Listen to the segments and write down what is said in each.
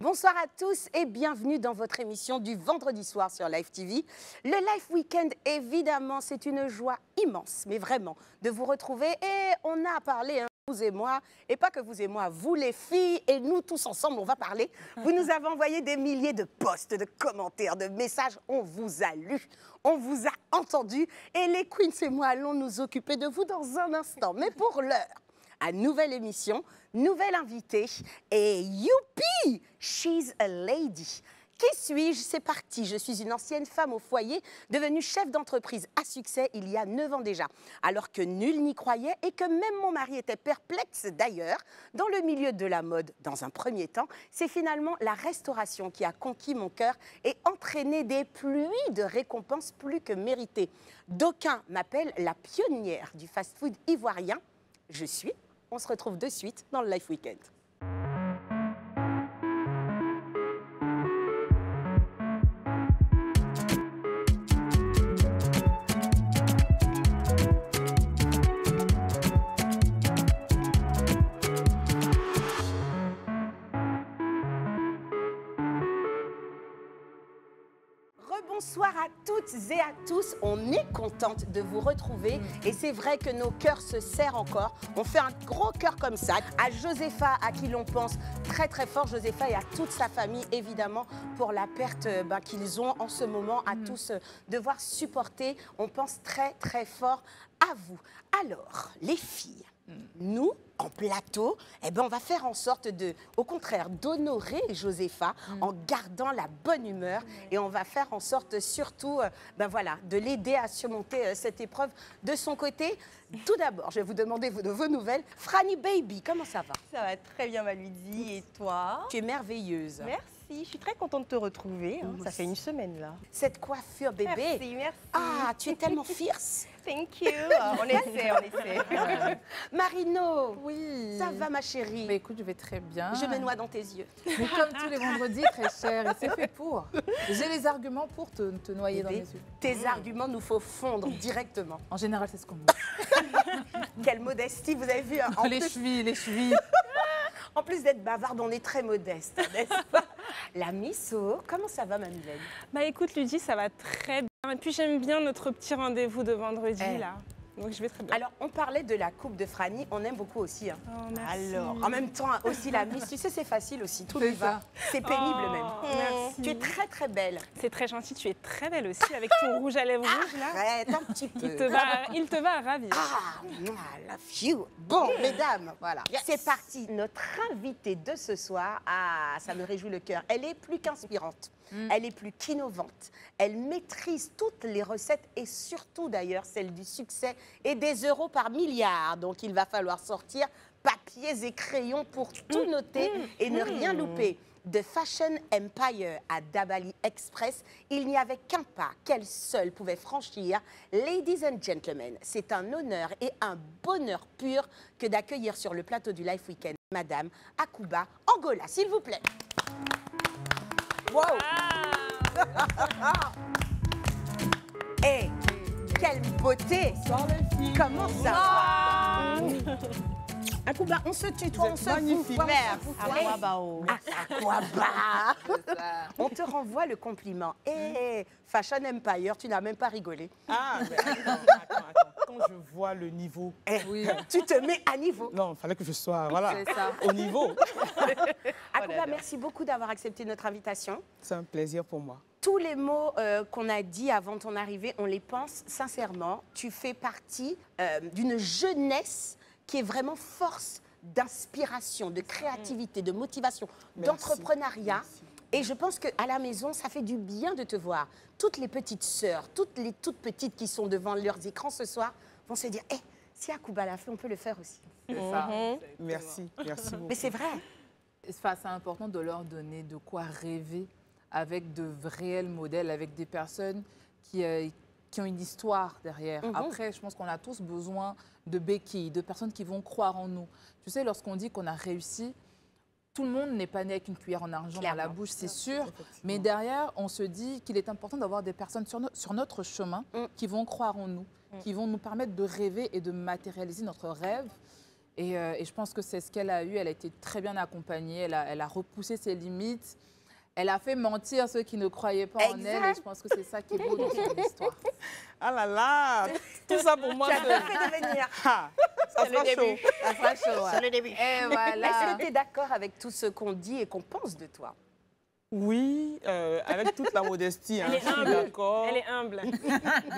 Bonsoir à tous et bienvenue dans votre émission du vendredi soir sur Live TV. Le Live Weekend, évidemment, c'est une joie immense, mais vraiment, de vous retrouver. Et on a parlé, hein, vous et moi, et pas que vous et moi, vous les filles et nous tous ensemble, on va parler. Vous nous avez envoyé des milliers de posts, de commentaires, de messages. On vous a lu, on vous a entendu. Et les queens et moi allons nous occuper de vous dans un instant. Mais pour l'heure, à nouvelle émission, nouvelle invitée et youpi, she's a lady. Qui suis-je? C'est parti. Je suis une ancienne femme au foyer, devenue chef d'entreprise à succès il y a 9 ans déjà, alors que nul n'y croyait et que même mon mari était perplexe d'ailleurs. Dans le milieu de la mode, dans un premier temps, c'est finalement la restauration qui a conquis mon cœur et entraîné des pluies de récompenses plus que méritées. D'aucuns m'appellent la pionnière du fast-food ivoirien. Je suis. On se retrouve de suite dans le Live Weekend. Bonsoir à toutes et à tous, on est contente de vous retrouver et c'est vrai que nos cœurs se serrent encore. On fait un gros cœur comme ça à Josepha, à qui l'on pense très très fort, Josepha, et à toute sa famille évidemment pour la perte qu'ils ont en ce moment, à tous devoir supporter. On pense très très fort à vous. Alors, les filles, nous, en plateau, eh ben, on va faire en sorte au contraire, d'honorer Josepha en gardant la bonne humeur et on va faire en sorte surtout ben voilà, de l'aider à surmonter cette épreuve de son côté. Tout d'abord, je vais vous demander de vos nouvelles. Franny Baby, comment ça va? Ça va très bien, Maludi. Et toi? Tu es merveilleuse. Merci, je suis très contente de te retrouver. Hein. Ça fait une semaine là. Cette coiffure bébé. Merci, merci. Ah, tu es tellement fierce. Thank you. On essaie, on essaie. Marino, oui. Ça va ma chérie? Mais écoute, je vais très bien. Je me noie dans tes yeux. Mais comme tous les vendredis, très cher, et c'est fait pour. J'ai les arguments pour te noyer dans les yeux. Tes arguments nous faut fondre directement. En général, c'est ce qu'on veut. Quelle modestie, vous avez vu hein, les chevilles. En plus d'être bavarde, on est très modeste, n'est-ce pas? La Misso, comment ça va, ma Mylène? Bah écoute, Ludie, ça va très bien. Et puis j'aime bien notre petit rendez-vous de vendredi, là. Donc je vais très bien. Alors, on parlait de la coupe de Franny, on aime beaucoup aussi. Hein. Oh, merci. Alors, en même temps, aussi la Miss, tu sais, c'est facile aussi, tout y va. C'est pénible même. Merci. Tu es très très belle. C'est très gentil, tu es très belle aussi, avec ton rouge à lèvres rouge, là. Arrête un petit peu. Il te va à ravir. Ah, I love you. Bon, mesdames, voilà. C'est parti. Notre invitée de ce soir, ça me réjouit le cœur. Elle est plus qu'inspirante. Elle est plus qu'innovante. Elle maîtrise toutes les recettes et surtout d'ailleurs celles du succès et des euros par milliard. Donc il va falloir sortir papiers et crayons pour tout noter et ne rien louper. De Fashion Empire à Dabali Express, il n'y avait qu'un pas qu'elle seule pouvait franchir. Ladies and gentlemen, c'est un honneur et un bonheur pur que d'accueillir sur le plateau du Live Weekend Madame Akuba Angola, s'il vous plaît. Wow! Hey, quelle beauté! Comment ça va? Akuba, on se tutoie, on se magnifique. On te renvoie le compliment. Et Fashion Empire, tu n'as même pas rigolé. Ah, mais attends. Quand je vois le niveau... Tu te mets à niveau. Non, il fallait que je sois Ça. au niveau. Akuba, merci beaucoup d'avoir accepté notre invitation. C'est un plaisir pour moi. Tous les mots qu'on a dit avant ton arrivée, on les pense sincèrement. Tu fais partie d'une jeunesse qui est vraiment force d'inspiration, de créativité, de motivation, d'entrepreneuriat. Et je pense qu'à la maison, ça fait du bien de te voir. Toutes les petites sœurs, toutes les toutes petites qui sont devant leurs écrans ce soir vont se dire hey, si Akuba l'a fait, on peut le faire aussi. C'est ça. Merci beaucoup. Mais c'est vrai. C'est important de leur donner de quoi rêver avec de réels modèles, avec des personnes qui ont une histoire derrière. Après, je pense qu'on a tous besoin de béquilles, de personnes qui vont croire en nous. Tu sais, lorsqu'on dit qu'on a réussi, tout le monde n'est pas né avec une cuillère en argent dans la bouche, c'est sûr. Mais derrière, on se dit qu'il est important d'avoir des personnes sur notre chemin qui vont croire en nous, qui vont nous permettre de rêver et de matérialiser notre rêve. Et je pense que c'est ce qu'elle a eu. Elle a été très bien accompagnée. Elle a repoussé ses limites. Elle a fait mentir ceux qui ne croyaient pas en elle. Et je pense que c'est ça qui est beau dans son histoire. Ah là là, tout ça pour moi. Tu as bien fait de venir. Ah, ça sera chaud. Ça sera chaud. C'est le début. Et voilà. Est-ce que tu es d'accord avec tout ce qu'on dit et qu'on pense de toi? Oui, avec toute la modestie, hein, Elle est je suis humble. d'accord. Elle est humble.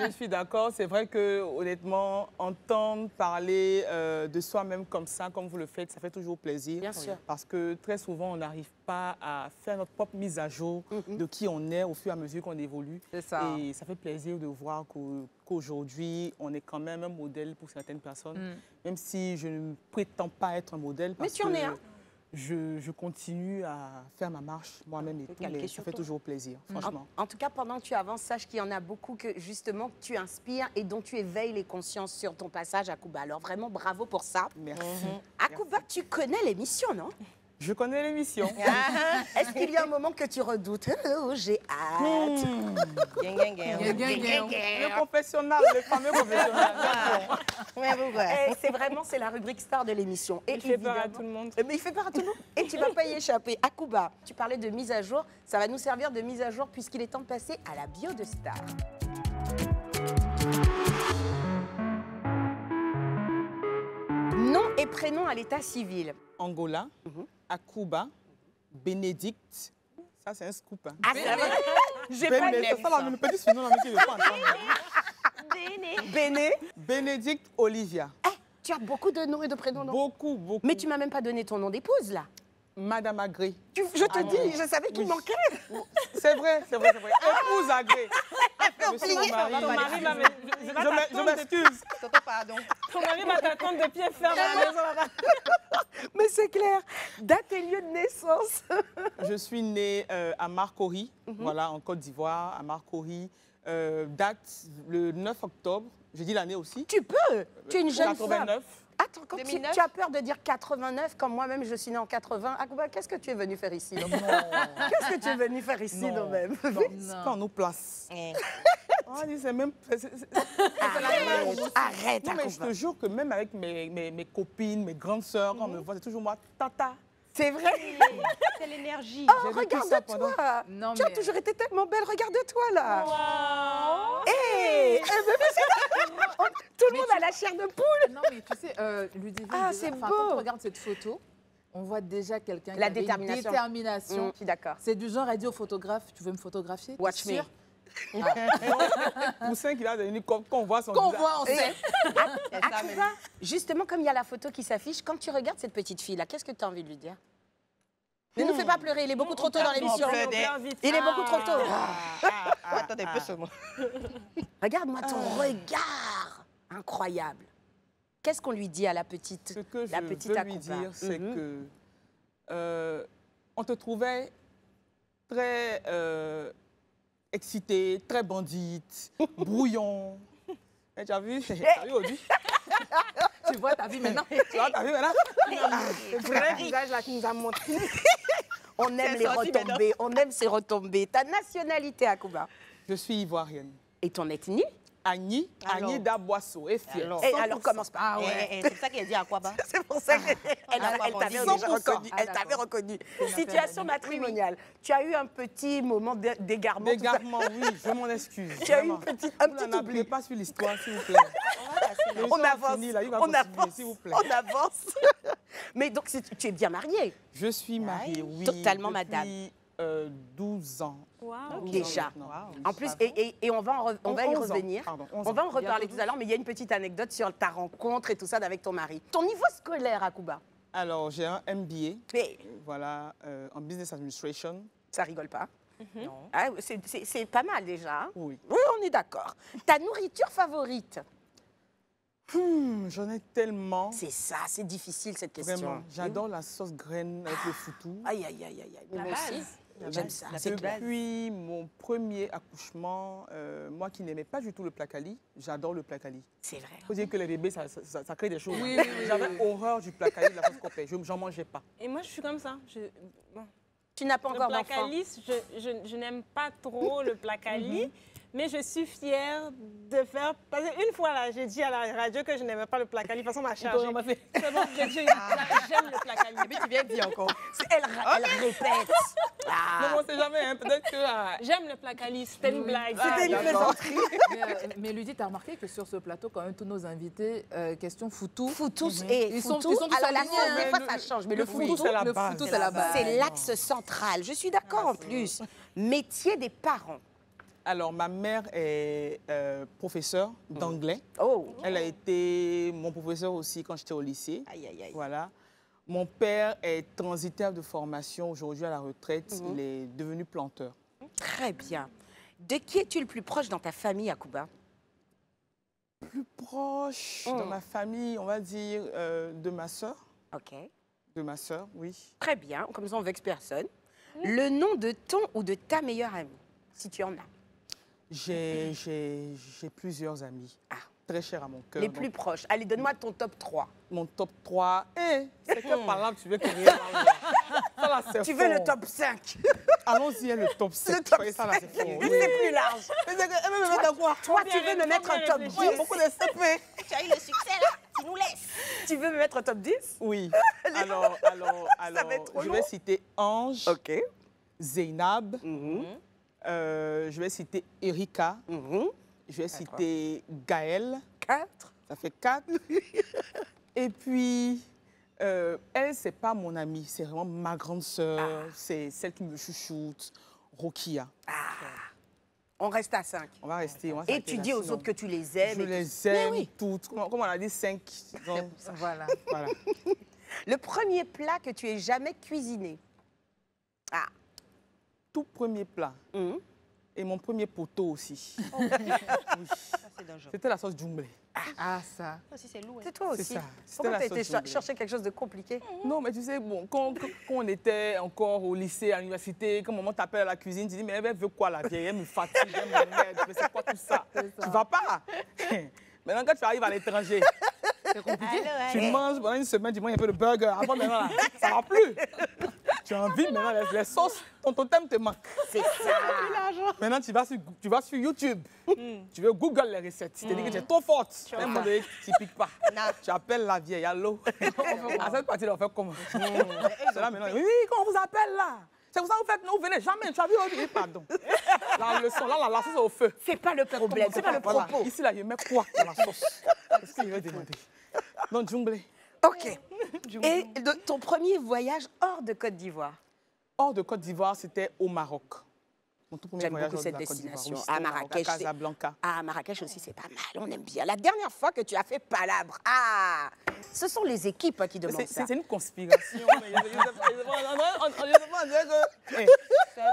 Je suis d'accord. C'est vrai que, honnêtement, entendre parler de soi-même comme ça, comme vous le faites, ça fait toujours plaisir. Bien sûr. Parce que très souvent, on n'arrive pas à faire notre propre mise à jour de qui on est au fur et à mesure qu'on évolue. C'est ça. Et ça fait plaisir de voir qu'aujourd'hui, on est quand même un modèle pour certaines personnes. Même si je ne prétends pas être un modèle. Mais Parce tu en es que un. Je continue à faire ma marche moi-même et tout, calquer mais sur ça fait toi. toujours plaisir, franchement. En tout cas, pendant que tu avances, sache qu'il y en a beaucoup que justement tu inspires et dont tu éveilles les consciences sur ton passage à Cuba. Alors vraiment, bravo pour ça. Merci. À Cuba, tu connais l'émission, non? Je connais l'émission. Est-ce qu'il y a un moment que tu redoutes? Oh, j'ai hâte. Gang, gang, gang. Le confessionnal, le fameux confessionnal. Ouais, pourquoi? C'est la rubrique star de l'émission. Et Il fait peur à évidemment- tout le monde. Mais il fait peur à tout le monde. Et tu ne vas pas y échapper. À Cuba, tu parlais de mise à jour. Ça va nous servir de mise à jour puisqu'il est temps de passer à la bio de star. Nom et prénom à l'état civil. Angola, à Cuba, Bénédicte. Ça, c'est un scoop. Hein. Ah, c'est vrai? J'ai pas Béné, le c'est ça, le petit surnom là, mais qui ne veut pas entendre. Béné. Bénédicte Olivia. Eh, tu as beaucoup de noms et de prénoms, non? Beaucoup, beaucoup. Mais tu m'as même pas donné ton nom d'épouse, là. Madame Agré. Je te dis, je savais qu'il Oui. manquait. C'est vrai, c'est vrai, c'est vrai. Épouse Agré. Monsieur mon mari. Ton mari va Je m'excuse. Tonton, pardon. Ton mari va t'attendre de pied ferme à la maison là-bas. Mais c'est clair. Date et lieu de naissance. Je suis née à Marcory, voilà, en Côte d'Ivoire, à Marcory. Date le 9 octobre. J'ai dit l'année aussi. Tu peux. Tu es une jeune femme. 89. Attends, quand tu 2009? as peur de dire 89, comme moi-même je suis née en 80, Akouba, qu'est-ce que tu es venu faire ici? Non. Qu'est-ce que tu es venu faire ici, Non. non même? Non, c'est pas en nos places. On dit, c'est même. Arrête, Non, mais je te Akouba. jure que même avec mes copines, mes grandes sœurs, quand on me voit, c'est toujours moi, tata. C'est vrai? C'est l'énergie. Oh, J'ai vécu ça pendant- regarde-toi. Non, Tu as mais- toujours été tellement belle, regarde-toi là. Wow. Hey, tout le monde a la chair de poule. Non, mais tu sais, Ludivine, Ah, déjà, c'est enfin, beau. quand on regarde cette photo, on voit déjà quelqu'un qui La avait une détermination. détermination. Je suis d'accord. C'est du genre, elle dit au photographe, tu veux me photographier? T'es Watch me. sûr? Poussin qu'il a devenu, quand on voit son Qu'on visage. voit, on sait. Akouba, justement, comme il y a la photo qui s'affiche, quand tu regardes cette petite fille là, qu'est-ce que tu as envie de lui dire? Ne nous fais pas pleurer, il est beaucoup trop tôt dans l'émission. pleure. On pleure vite. Il est beaucoup trop tôt. Attendez un peu sur moi. Regarde-moi ton regard incroyable. Qu'est-ce qu'on lui dit à la petite, Ce que la je petite veux lui Akouba? dire, c'est Mhm. que on te trouvait très excitée, très bandite, brouillon. Et tu as vu, Audrey? Tu vois, t'as vu maintenant? Tu vois, t'as vu maintenant? Le vrai visage là qui nous a montré. On aime C'est les sorti retombées, on aime ces retombées. Ta nationalité, Akouba, Je suis ivoirienne. et ton ethnie? Agni, Alors. Agni Daboisseau, et fière. Alors. Et alors commence pas. Ah ouais. C'est pour ça qu'elle dit à quoi bas? C'est pour ça qu'elle elle Ah, t'avait déjà 100%. reconnu. Elle Ah, t'avait d'accord. reconnu. une affaire Situation d'amis. matrimoniale. Tu as eu un petit moment d'égarement. tout à D'égarement, oui, je m'en excuse. Tu as eu vraiment. un petit Vous n'en oubli. appelez pas sur l'histoire, s'il vous plaît. On L'émission a avance, fini, là, il va on continuer, avance, s'il vous plaît. on avance. Mais donc, tu es bien mariée Je suis mariée, oui. Totalement, depuis, madame. 12 ans. Wow. 12 ans déjà. maintenant. En plus, et on va, on va y 11 ans, revenir. pardon, 11 On va en ans. reparler Bientôt tout à l'heure, mais il y a une petite anecdote sur ta rencontre et tout ça avec ton mari. Ton niveau scolaire à Cuba, Alors, j'ai un MBA, mais voilà, en Business Administration. ça rigole pas. Non. Ah, c'est pas mal déjà. Hein? Oui. Oui, on est d'accord. Ta nourriture favorite? J'en ai tellement. C'est ça, c'est difficile cette question. Vraiment, j'adore la sauce graine avec le foutou. Aïe, aïe, aïe, aïe, aïe. La Moi aussi, base. j'aime ça. La C'est base. clair. Depuis mon premier accouchement, moi qui n'aimais pas du tout le placali, j'adore le placali. C'est vrai. Il faut dire que les bébés, ça crée des choses. Oui, hein. oui, oui, J'avais oui. horreur du placali, de la sauce copée. Je n'en mangeais pas. Et moi, je suis comme ça. Bon. Tu n'as pas Le encore d'enfant. placalis, je n'aime pas trop le placali. mais je suis fière de faire... Parce qu'une fois, là, j'ai dit à la radio que je n'aimais pas le plat cali. De toute façon, on m'a chargé. C'est bon, j'aime le plat cali. Et puis tu viens de dire encore. Elle répète. Non, on ne sait jamais, hein, peut-être que... J'aime le plat cali, c'était une blague. C'était une plaisanterie. Mais Ludie, tu as remarqué que sur ce plateau, quand même, tous nos invités, question foutou. Foutous et Ils sont foutous. tous Alors la alignés, sauce, des hein. fois, ça change, mais le foutou, foutou, c'est la Le base. foutou, c'est la base. c'est l'axe central. Je suis d'accord en plus. Métier des parents. Alors, ma mère est professeure d'anglais. Oh. Elle a été mon professeur aussi quand j'étais au lycée. Aïe, aïe, aïe. Voilà. Mon père est transitaire de formation, aujourd'hui à la retraite. Il est devenu planteur. Très bien. De qui es-tu le plus proche dans ta famille, Akouba? Plus proche dans ma famille, on va dire, de ma sœur. Ok. De ma sœur, oui. Très bien. Comme ça, on ne vexe personne. Le nom de ton ou de ta meilleure amie, si tu en as. J'ai plusieurs amis, très chers à mon cœur. Les Donc, plus proches. Allez, donne-moi ton top 3. mon top 3. C'est quelle parole tu veux que je ça, là, c'est Tu veux fort. le top 5? Allons-y, le top 5. Le top ça, là, c'est fort. C'est plus large. Mais elle veut me mettre à quoi? Toi, tu veux me mettre un top 10? Il y a beaucoup de CP. Tu as eu le succès, là. Tu nous laisses. Tu veux me mettre un top 10? Oui. Alors, va être trop je long. vais citer Ange, Ok. Zeynab, je vais citer Erika, je vais citer Gaëlle, 4. ça fait 4. Et puis, elle, c'est pas mon amie, c'est vraiment ma grande sœur, c'est celle qui me chouchoute, Rokia. On reste à 5. On va rester. On va Et s'arrêter tu là, dis aux sinon. autres que tu les aimes. Je et tout. les aime Mais oui. toutes. Comme on a dit, 5. Voilà. Voilà. Le premier plat que tu aies jamais cuisiné. Tout premier plat. Et mon premier poteau aussi. Oui. C'était la sauce djumblé. Ah, ça. C'est lourd. C'est toi C'est aussi. ça. C'était Pourquoi la tu as été sauce djumblé. chercher quelque chose de compliqué? Non, mais tu sais, bon, quand on était encore au lycée, à l'université, quand maman t'appelle à la cuisine, tu dis, mais elle veut quoi la vieille? Elle me fatigue, elle m'emmerde, mais c'est quoi tout ça? Tu vas pas. Maintenant, quand tu arrives à l'étranger, C'est compliqué. tu manges pendant une semaine, tu manges un peu de burger. Avant, maintenant, là, ça va plus. Tu as envie, maintenant, les sauces, ton totem te manque. C'est ça. Maintenant, tu vas sur YouTube. Tu veux Google les recettes. Tu te dis que tu es trop forte. Tu ne piques pas. Tu appelles la vieille. Allô? À cette partie-là, on fait comment? C'est là maintenant. Oui, comment on vous appelle là? C'est pour ça que vous faites, non, vous venez jamais. Tu as vu? Oui, pardon. La leçon, là, la sauce est au feu. C'est pas le problème, c'est pas le Voilà. propos. Ici, là, je mets quoi dans la sauce? Qu'est-ce que je vais demander? Donc, djumblé. Ok. Et ton premier voyage hors de Côte d'Ivoire? Hors de Côte d'Ivoire, c'était au Maroc. Mon tout premier J'aime voyage beaucoup hors de cette la Côte d'Ivoire. destination. Oui, c'était À au Maroc, Marrakech, à Casablanca. Ah, Marrakech aussi, c'est pas mal. On aime bien. La dernière fois que tu as fait palabre, ce sont les équipes qui demandent ça. C'est une conspiration.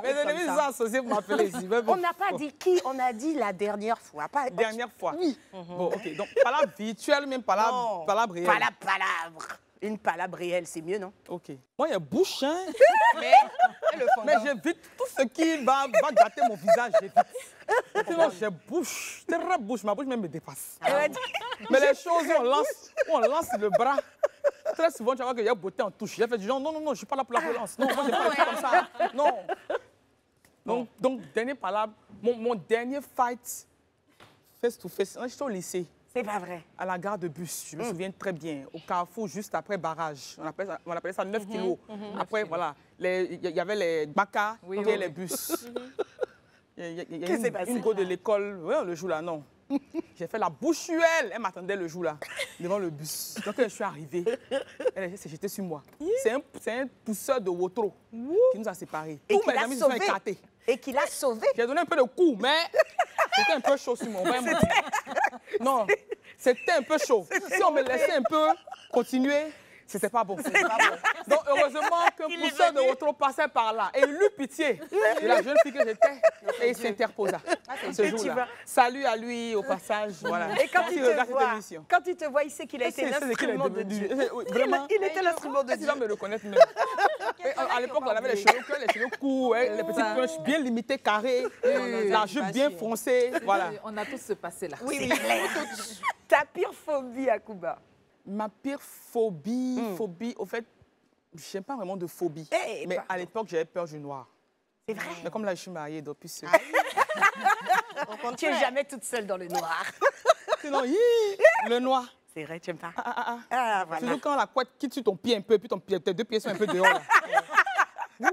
Mes ennemis sont associés pour m'appeler ici. On n'a pas dit qui, on a dit la dernière fois. Pas, Dernière fois. Oui. Bon, ok. Donc, palabre virtuelle, même palabre réelle. Pas la palabre. Une palabre réelle, c'est mieux, non? Ok. Moi, il y a bouche, hein. Mais Mais j'évite tout ce qui va gâter mon visage. J'évite. Sinon, j'ai bouche. Très bouche. Ma bouche même me dépasse. Mais les choses où on lance le bras, très souvent, tu vas voir qu'il y a beauté en touche. J'ai fait du genre, non, je ne suis pas là pour la violence. Non, moi, je n'ai pas fait comme ça. Non. Donc, dernier palabre, mon dernier fight, face to face, j'étais au lycée. C'est pas vrai. À la gare de bus, je me souviens très bien, au carrefour, juste après barrage. On appelait ça 9 kilos. Après, voilà, il y avait les bacas et les bus. Il y a une go de l'école, le jour-là, non. J'ai fait la bouchuelle. Elle m'attendait le jour-là, devant le bus. Donc, quand je suis arrivée, elle s'est jetée sur moi. C'est un pousseur de Wotro qui nous a séparés. Et Tous qui mes l'a amis se sont sauvé. écartés. Et qui l'a sauvé. J'ai donné un peu de coups, mais c'était un peu chaud sur moi. Non, c'était un peu chaud. Si on me laissait un peu continuer, c'était pas bon. Donc, heureusement qu'un pousseur de Wotro passait par là et il eut pitié de la jeune fille que j'étais et il s'interposa ce jour-là. Salut à lui au passage. Voilà. Et quand il regarde te cette voit, émission. quand il te voit, il sait qu'il a été l'instrument de Dieu. Vraiment. Il était l'instrument de Il Dieu. va me reconnaître même. Et à l'époque, on avait les cheveux courts, les petites punches bien limitées, carrées, la jupe bien foncée. Voilà. On a tous ce passé-là. Oui, ta pire phobie, Akouba? Ma pire phobie, au fait, je n'ai pas vraiment de phobie. Eh, Mais pardon. à l'époque, j'avais peur du noir. C'est vrai. Mais comme là, je suis mariée, donc plus seule. Tu n'es jamais toute seule dans le noir. Sinon, le noir. C'est vrai, tu n'aimes pas. Voilà. Surtout quand la couette quitte sur ton pied un peu, puis tes 2 pieds sont un peu dehors. Là.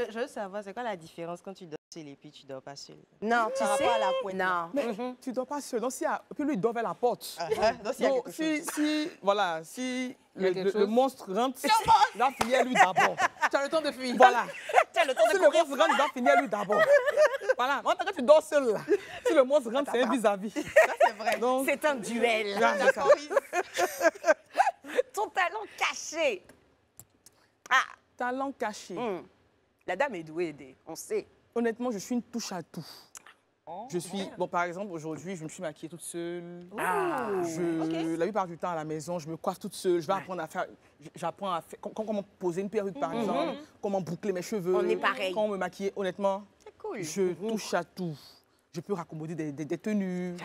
Je veux savoir, c'est quoi la différence quand tu dors seul et puis tu dors pas seul? Non, tu sais. À la couette, non. Mais tu ne dors pas seul. Donc, puis lui, il dort vers la porte. Donc, s'il y a Donc, quelque chose. si Il y a quelque le chose. monstre rentre, il va finir lui d'abord. Tu as le temps de fuir. Voilà. Tu as le temps Si le monstre rentre, il va finir lui d'abord. Voilà. En tant que tu dors seul, là, si le monstre rentre, c'est un vis-à-vis. C'est vrai. Donc, C'est un duel. c'est ça. Ton talent caché. Talent caché. La dame est douée, on sait. Honnêtement, je suis une touche à tout. Je suis, bon, par exemple, aujourd'hui, je me suis maquillée toute seule. La plupart du temps à la maison, je me coiffe toute seule. Je vais apprendre à faire, j'apprends à faire, comment poser une perruque, par exemple, comment boucler mes cheveux. On est pareil. Comment me maquiller. Honnêtement, Cool. je touche à tout. Je peux raccommoder des tenues.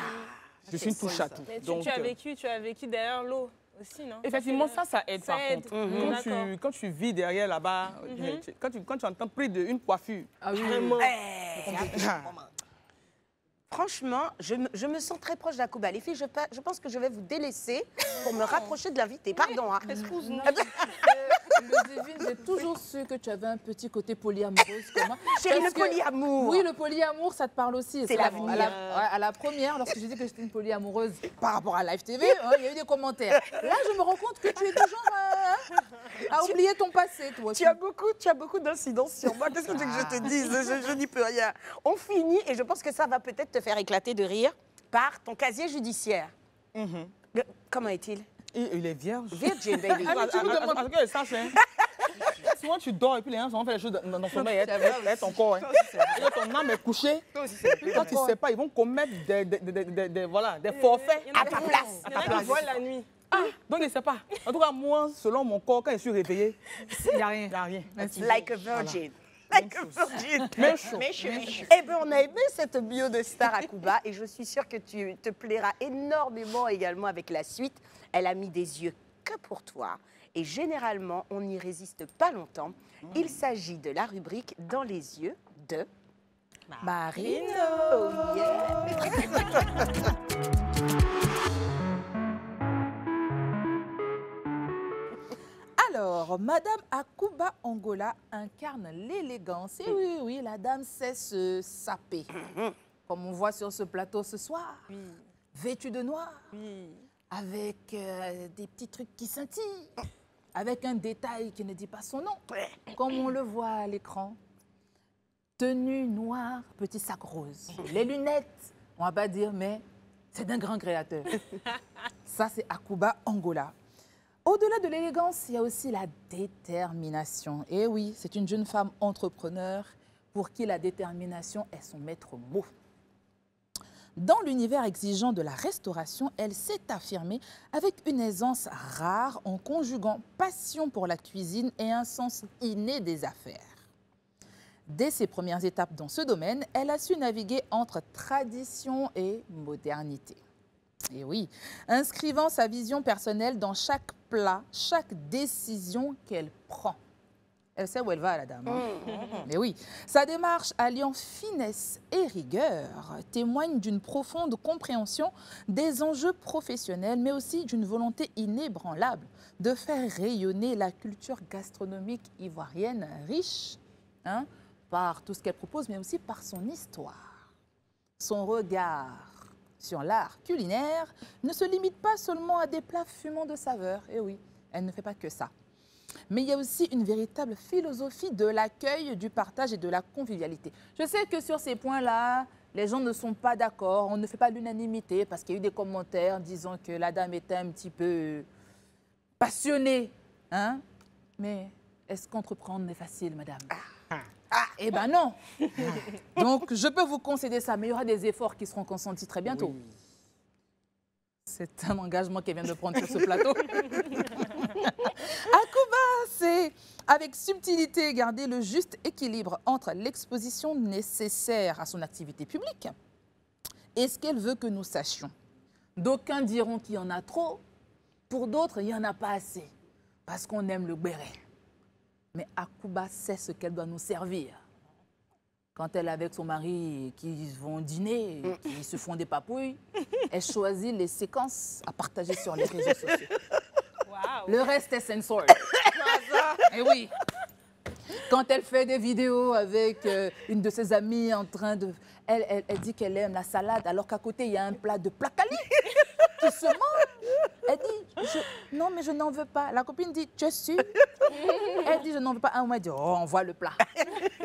Je suis une touche à tout. Mais tu Donc, as vécu derrière l'eau aussi, non? effectivement, ça aide Ça par aide. contre. Quand tu vis derrière là-bas, quand tu entends près d'une coiffure, Vraiment. Franchement, je me sens très proche d'Akouba. Les filles, je pense que je vais vous délaisser pour me rapprocher de l'invité. Pardon. Excuse-nous. Ludivine, j'ai toujours su que tu avais un petit côté polyamoureuse comme moi. Chérie, Parce le que- polyamour. Oui, le polyamour, ça te parle aussi. C'est Ça, l'avenir. À la première, lorsque j'ai dit que j'étais une polyamoureuse par rapport à Live TV, il y a eu des commentaires. Là, je me rends compte que tu es toujours à oublier ton passé, toi. Tu as beaucoup d'incidences sur moi. Qu'est-ce que tu veux que je te dise? Je n'y peux rien. On finit et je pense que ça va peut-être te faire éclater de rire par ton casier judiciaire. Comment est-il? il est vierge. Virgin, baby. Tu me demandes parce que ça, c'est... Souvent, tu dors et puis les gens vont faire les choses dans ton sommeil. Et ton corps. Et ton âme est couchée. Puis quand tu ne sais pas, ils vont commettre des forfaits Il y en a à ta place. Il y en a qui volent la nuit. Donc, je ne sais pas. En tout cas, moi, selon mon corps, quand je suis réveillée, il n'y a rien. Il n'y a rien. Like a virgin. Like a virgin. Mais chaud. Eh bien, on a aimé cette bio de Star Akouba et je suis sûre que tu te plairas énormément également avec la suite. Elle a mis des yeux que pour toi. Et généralement, on n'y résiste pas longtemps. Il s'agit de la rubrique Dans les yeux de Marino. Oh yeah. Alors, Madame Akouba Angola incarne l'élégance. Et oui, la dame sait se saper. Comme on voit sur ce plateau ce soir. Vêtue de noir. Avec des petits trucs qui scintillent. Avec un détail qui ne dit pas son nom. Comme on le voit à l'écran. Tenue noire, petit sac rose. Les lunettes, on va pas dire, mais c'est d'un grand créateur. Ça, c'est Akouba Angola. Au-delà de l'élégance, il y a aussi la détermination. Et oui, c'est une jeune femme entrepreneur pour qui la détermination est son maître mot. Dans l'univers exigeant de la restauration, elle s'est affirmée avec une aisance rare en conjuguant passion pour la cuisine et un sens inné des affaires. Dès ses premières étapes dans ce domaine, elle a su naviguer entre tradition et modernité. Et oui, inscrivant sa vision personnelle dans chaque plat, chaque décision qu'elle prend. Elle sait où elle va, la dame. Mais oui, sa démarche alliant finesse et rigueur témoigne d'une profonde compréhension des enjeux professionnels, mais aussi d'une volonté inébranlable de faire rayonner la culture gastronomique ivoirienne riche, par tout ce qu'elle propose, mais aussi par son histoire. Son regard sur l'art culinaire ne se limite pas seulement à des plats fumants de saveur. Et oui, elle ne fait pas que ça. Mais il y a aussi une véritable philosophie de l'accueil, du partage et de la convivialité. Je sais que sur ces points-là, les gens ne sont pas d'accord, on ne fait pas l'unanimité parce qu'il y a eu des commentaires disant que la dame était un petit peu passionnée. Mais est-ce qu'entreprendre est facile, madame? Eh ben non. Donc, je peux vous concéder ça, mais il y aura des efforts qui seront consentis très bientôt. Oui. C'est un engagement qu'elle vient de prendre sur ce plateau. Akouba, c'est avec subtilité garder le juste équilibre entre l'exposition nécessaire à son activité publique et ce qu'elle veut que nous sachions. D'aucuns diront qu'il y en a trop, pour d'autres, il n'y en a pas assez, parce qu'on aime le béret. Mais Akouba sait ce qu'elle doit nous servir. Quand elle est avec son mari, qui vont dîner, qui se font des papouilles, elle choisit les séquences à partager sur les réseaux sociaux. Wow. Le reste est censored. Et oui. Quand elle fait des vidéos avec une de ses amies en train de... Elle dit qu'elle aime la salade, alors qu'à côté, il y a un plat de placali qui se mange. Elle dit, non, mais je n'en veux pas. La copine dit, tu es sûre? Elle dit, je n'en veux pas. Un moment, elle dit, oh, on voit le plat.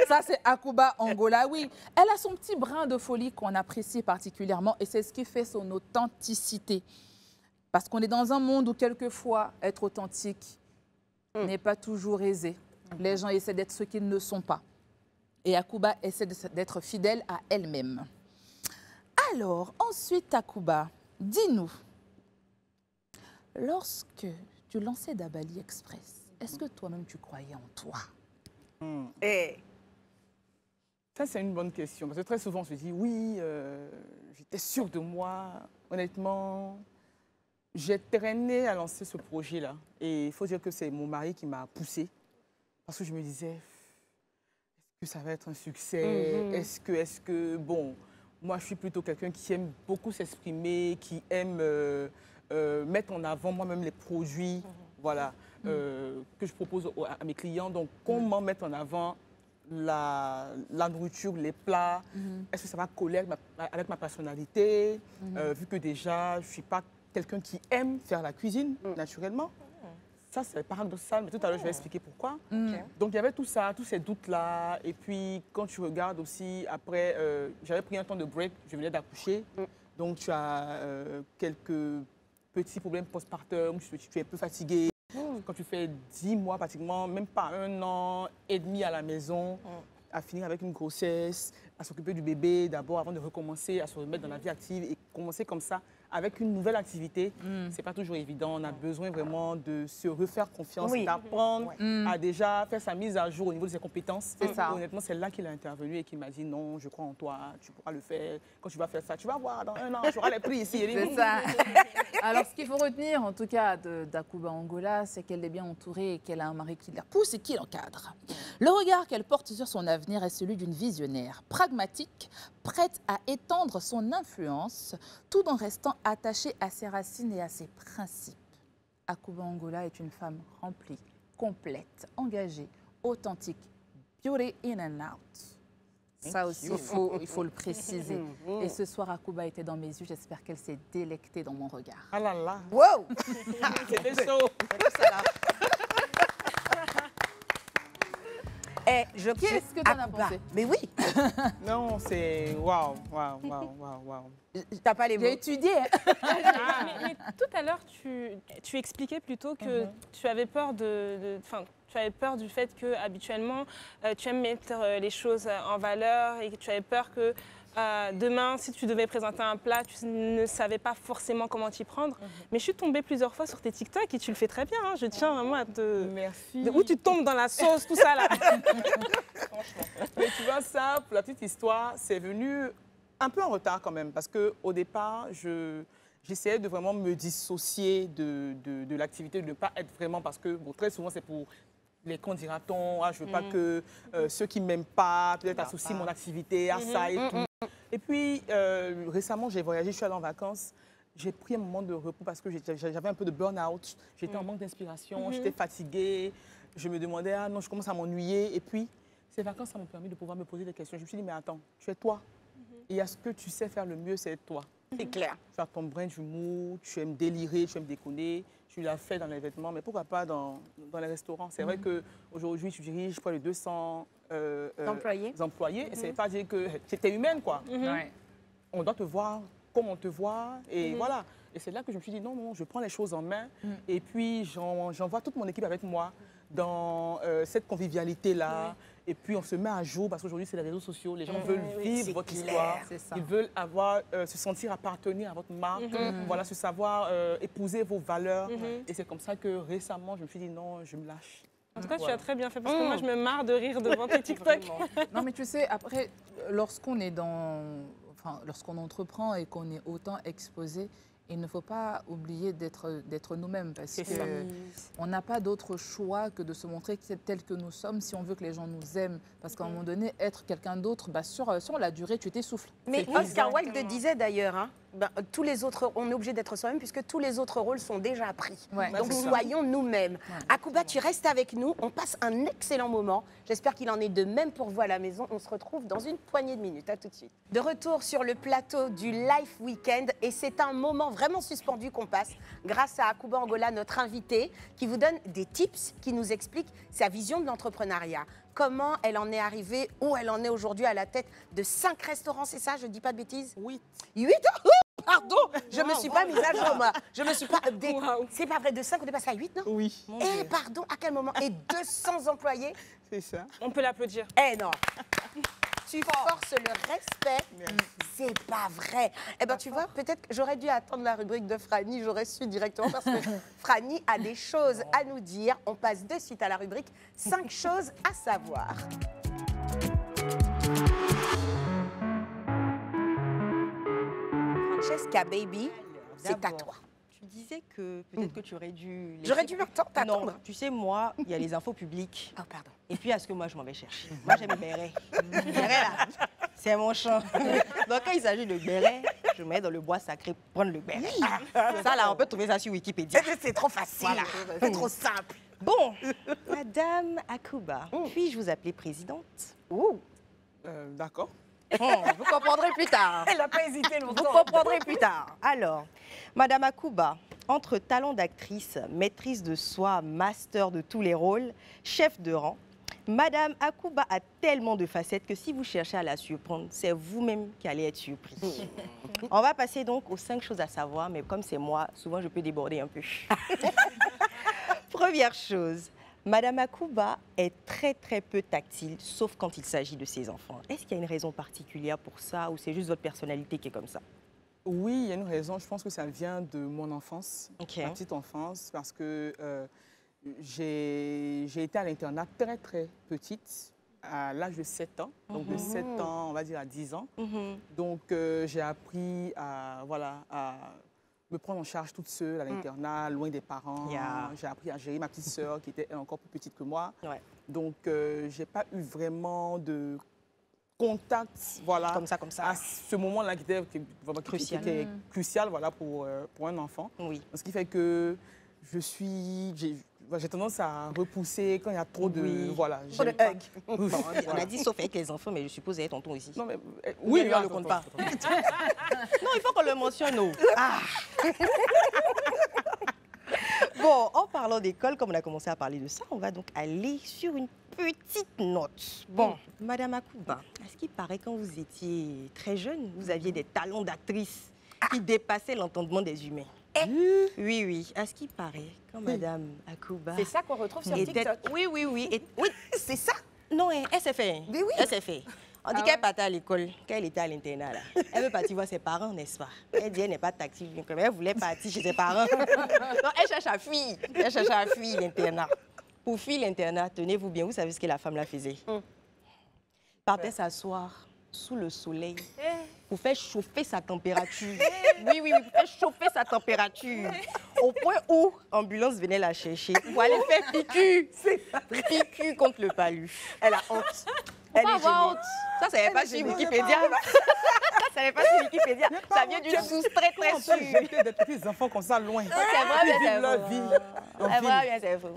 Ça, c'est Akouba Angola, oui. Elle a son petit brin de folie qu'on apprécie particulièrement et c'est ce qui fait son authenticité. Parce qu'on est dans un monde où, quelquefois, être authentique n'est pas toujours aisé. Les gens essaient d'être ce qu'ils ne sont pas. Et Akouba essaie d'être fidèle à elle-même. Alors, ensuite, Akouba, dis-nous, lorsque tu lançais Dabali Express, est-ce que toi-même tu croyais en toi? Ça, c'est une bonne question. Parce que très souvent, on se dit, oui, j'étais sûre de moi. Honnêtement, j'ai traîné à lancer ce projet-là. Et il faut dire que c'est mon mari qui m'a poussée. Parce que je me disais, est-ce que ça va être un succès? Est-ce que, bon, moi, je suis plutôt quelqu'un qui aime beaucoup s'exprimer, qui aime mettre en avant moi-même les produits, voilà, que je propose à mes clients. Donc, comment mettre en avant la nourriture, les plats? Est-ce que ça va coller avec ma personnalité? Vu que déjà, je ne suis pas quelqu'un qui aime faire la cuisine, naturellement. Ça, c'est paradoxal, mais tout à l'heure, je vais expliquer pourquoi. Donc, il y avait tout ça, tous ces doutes-là. Et puis, quand tu regardes aussi, après, j'avais pris un temps de break, je venais d'accoucher. Donc, tu as quelques petits problèmes postpartum, tu es un peu fatigué. Quand tu fais 10 mois, pratiquement, même pas 1 an et demi à la maison, à finir avec une grossesse, à s'occuper du bébé d'abord avant de recommencer à se remettre dans la vie active et commencer comme ça avec une nouvelle activité, c'est pas toujours évident. On a besoin vraiment de se refaire confiance, d'apprendre à déjà faire sa mise à jour au niveau de ses compétences. C'est ça. Et honnêtement, c'est là qu'il a intervenu et qu'il m'a dit non, je crois en toi, tu pourras le faire. Quand tu vas faire ça, tu vas voir, dans 1 an, tu auras les prix ici. C'est ça. Alors, ce qu'il faut retenir, en tout cas, d'Akouba Angola, c'est qu'elle est bien entourée et qu'elle a un mari qui la pousse et qui l'encadre. Le regard qu'elle porte sur son avenir est celui d'une visionnaire, pragmatique, prête à étendre son influence, tout en restant attachée à ses racines et à ses principes. Akouba Angola est une femme remplie, complète, engagée, authentique, beauty in and out. Ça aussi, il faut le préciser. Et ce soir, Akouba était dans mes yeux. J'espère qu'elle s'est délectée dans mon regard. Ah là là. Wow. C'était chaud. Qu'est-ce que tu en as pensé? Mais oui. Non, c'est waouh. T'as pas les mots. J'ai étudié. Mais tout à l'heure, tu expliquais plutôt que tu avais peur tu avais peur du fait que habituellement tu aimes mettre les choses en valeur et que tu avais peur que demain, si tu devais présenter un plat, tu ne savais pas forcément comment t'y prendre. Mais je suis tombée plusieurs fois sur tes TikTok et tu le fais très bien. Hein. Je tiens vraiment à te... Merci. Où tu tombes dans la sauce, tout ça là. Mais tu vois ça, pour la petite histoire, c'est venu un peu en retard quand même. Parce qu'au départ, j'essayais de vraiment me dissocier de l'activité, de ne pas être vraiment... Parce que bon, très souvent, c'est pour... Les quand dira-t-on, je ne veux pas que ceux qui ne m'aiment pas peut-être associent mon activité à ça et tout. Et puis, récemment, j'ai voyagé, je suis allée en vacances. J'ai pris un moment de repos parce que j'avais un peu de burn-out. J'étais en manque d'inspiration, j'étais fatiguée. Je me demandais, ah non, je commence à m'ennuyer. Et puis, ces vacances, ça m'a permis de pouvoir me poser des questions. Je me suis dit, mais attends, tu es toi. Et ce que tu sais faire le mieux, c'est toi. C'est clair. Tu as ton brin d'humour, tu aimes délirer, tu aimes déconner. Tu l'as fait dans les vêtements, mais pourquoi pas dans les restaurants? C'est vrai qu'aujourd'hui, tu diriges près de 200 employés. Et ça ne veut pas dire que tu es humaine, quoi. On doit te voir comme on te voit. Et voilà. Et c'est là que je me suis dit, non, je prends les choses en main. Et puis, j'envoie toute mon équipe avec moi dans cette convivialité-là. Et puis, on se met à jour parce qu'aujourd'hui, c'est les réseaux sociaux. Les gens veulent vivre votre histoire. Ils veulent se sentir appartenir à votre marque. Voilà, se savoir épouser vos valeurs. Et c'est comme ça que récemment, je me suis dit, non, je me lâche. En tout cas, tu as très bien fait parce que moi, je me marre de rire devant tes TikTok. Non, mais tu sais, après, lorsqu'on entreprend et qu'on est autant exposé, il ne faut pas oublier d'être nous-mêmes parce C'est ça. qu'on n'a pas d'autre choix que de se montrer tel que nous sommes si on veut que les gens nous aiment. Parce qu'à un moment donné, être quelqu'un d'autre, sur la durée, tu t'essouffles. Mais C'est Oscar Wilde disait d'ailleurs, hein, tous les autres, on est obligé d'être soi-même puisque tous les autres rôles sont déjà pris. Ouais. Donc c'est ça. soyons nous-mêmes. Akuba, tu restes avec nous. On passe un excellent moment. J'espère qu'il en est de même pour vous à la maison. On se retrouve dans une poignée de minutes. À tout de suite. De retour sur le plateau du Life Weekend. Et c'est un moment vraiment suspendu qu'on passe grâce à Akuba Angola, notre invité, qui vous donne des tips, qui nous explique sa vision de l'entrepreneuriat. Comment elle en est arrivée, où elle en est aujourd'hui à la tête de 5 restaurants, c'est ça? Je ne dis pas de bêtises? 8. 8? Pardon, je ne me suis pas mise à jour, moi. Je me suis pas update. C'est pas vrai, de 5, on est passé à 8, non? Oui. Eh, pardon, à quel moment? Et 200 employés? C'est ça. On peut l'applaudir. Eh non. Tu forces le respect. C'est pas vrai. Eh bien, tu vois, peut-être que j'aurais dû attendre la rubrique de Franny, j'aurais su directement parce que Franny a des choses à nous dire. On passe de suite à la rubrique 5 choses à savoir. Francesca Baby, c'est à D'abord, toi. Tu disais que peut-être que tu aurais dû... J'aurais dû t'attendre. Non, tu sais, moi, il y a les infos publiques. Oh, pardon. Et puis, à ce que moi, je m'en vais chercher. Moi, j'aime le béret. Le béret, là, c'est mon champ. Donc, quand il s'agit de béret, je mets dans le bois sacré prendre le béret. Ça, là, on peut trouver ça sur Wikipédia. C'est trop facile. Voilà. C'est trop simple. Bon, Madame Akuba, puis-je vous appeler présidente? D'accord. Vous comprendrez plus tard. Elle n'a pas hésité Vous longtemps. comprendrez plus tard. Alors, Madame Akuba, entre talent d'actrice, maîtrise de soi, master de tous les rôles, chef de rang, Madame Akuba a tellement de facettes que si vous cherchez à la surprendre, c'est vous-même qui allez être surpris. On va passer donc aux 5 choses à savoir, mais comme c'est moi, souvent je peux déborder un peu. Première chose, Madame Akuba est très très peu tactile, sauf quand il s'agit de ses enfants. Est-ce qu'il y a une raison particulière pour ça ou c'est juste votre personnalité qui est comme ça? Oui, il y a une raison. Je pense que ça vient de mon enfance, Ok. ma petite enfance, parce que j'ai été à l'internat très, très petite, à l'âge de 7 ans. Donc, de 7 ans, on va dire, à 10 ans. Donc, j'ai appris à me prendre en charge toute seule à l'internat, loin des parents. Yeah. J'ai appris à gérer ma petite sœur, qui était elle, encore plus petite que moi. Ouais. Donc, je n'ai pas eu vraiment de contact, voilà, Comme ça. à ce moment-là qui était Crucial. qui est crucial, voilà, pour un enfant. Oui. Ce qui fait que j'ai tendance à repousser quand il y a trop de... Oui. Voilà. Trop de j'aime pas. hug. Oui, On a voilà. dit sauf avec les enfants, mais je suppose être tonton aussi. Non, mais, Oui, mais on ne le compte pas. Non, il faut qu'on le mentionne. Oh. Ah. Bon, en parlant d'école, comme on a commencé à parler de ça, on va donc aller sur une petite note. Bon, Madame Akuba, à ce qui paraît, quand vous étiez très jeune, vous aviez des talents d'actrice qui dépassaient l'entendement des humains. Oui, oui, à ce qui paraît, quand Madame Akuba... C'est ça qu'on retrouve sur était- TikTok. Oui. Oui, C'est ça. non, elle s'est fait. Mais oui. Elle s'est fait. On dit qu'elle partait à l'école, qu'elle était à l'internat. Là. Elle veut partir voir ses parents, n'est-ce pas? Elle dit qu'elle n'est pas tactile. Elle voulait partir chez ses parents. Donc, elle cherche à fuir. Elle cherche à fuir l'internat. Pour fuir l'internat, tenez-vous bien, vous savez ce que la femme la faisait? Partait s'asseoir sous le soleil pour faire chauffer sa température. Oui, pour faire chauffer sa température. Au point où l'ambulance venait la chercher pour aller faire piqûre. Piqûre contre le palu. Elle a honte. Elle est avoir honte. Ça, ça n'est pas sur Wikipédia. Ça n'est pas sur Wikipédia. Ça vient d'une source très, très Non, sûre. j'ai été des petits enfants comme ça, loin. C'est vrai, Ils bien, vivent c'est leur vrai. vie. en C'est ville. vrai, bien, c'est vrai.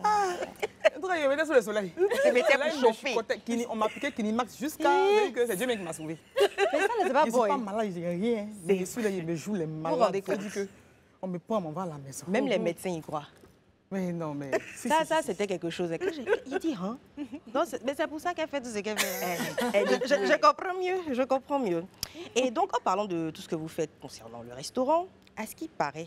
Donc, je mettais sous le soleil. Tu mettais Là, pour il me chauffer. chicotait, on m'a piqué Kinimax jusqu'à que c'est Dieu même qui m'a sauvé. Mais ça, c'est pas Je ne beau. suis pas hein. malade, je n'ai rien. Mais celui-là, il me joue les malades. rendez Ça compte. dit que on me prend, on va à la maison. Même les médecins y croient. Mais non, mais... Ça, c'était quelque chose. Il dit, hein? Donc, mais c'est pour ça qu'elle fait tout ce qu'elle fait. Je comprends mieux. Et donc, en parlant de tout ce que vous faites concernant le restaurant, à ce qui paraît,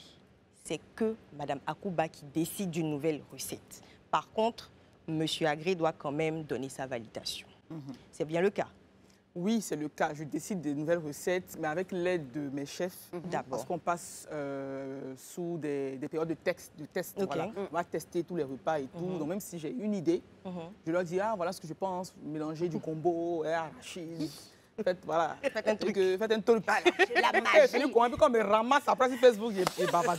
c'est que Madame Akuba qui décide d'une nouvelle recette. Par contre, Monsieur Agré doit quand même donner sa validation. C'est bien le cas. Oui, c'est le cas. Je décide de nouvelles recettes, mais avec l'aide de mes chefs. D'accord. Parce qu'on passe sous des périodes de test. Ok. Voilà. On va tester tous les repas et tout. Donc, même si j'ai une idée, je leur dis, ah, voilà ce que je pense, mélanger du combo, arachide. voilà. Faites un truc. Faites un truc. La C'est magie. celui qu'on me ramasse après sur Facebook et bavard.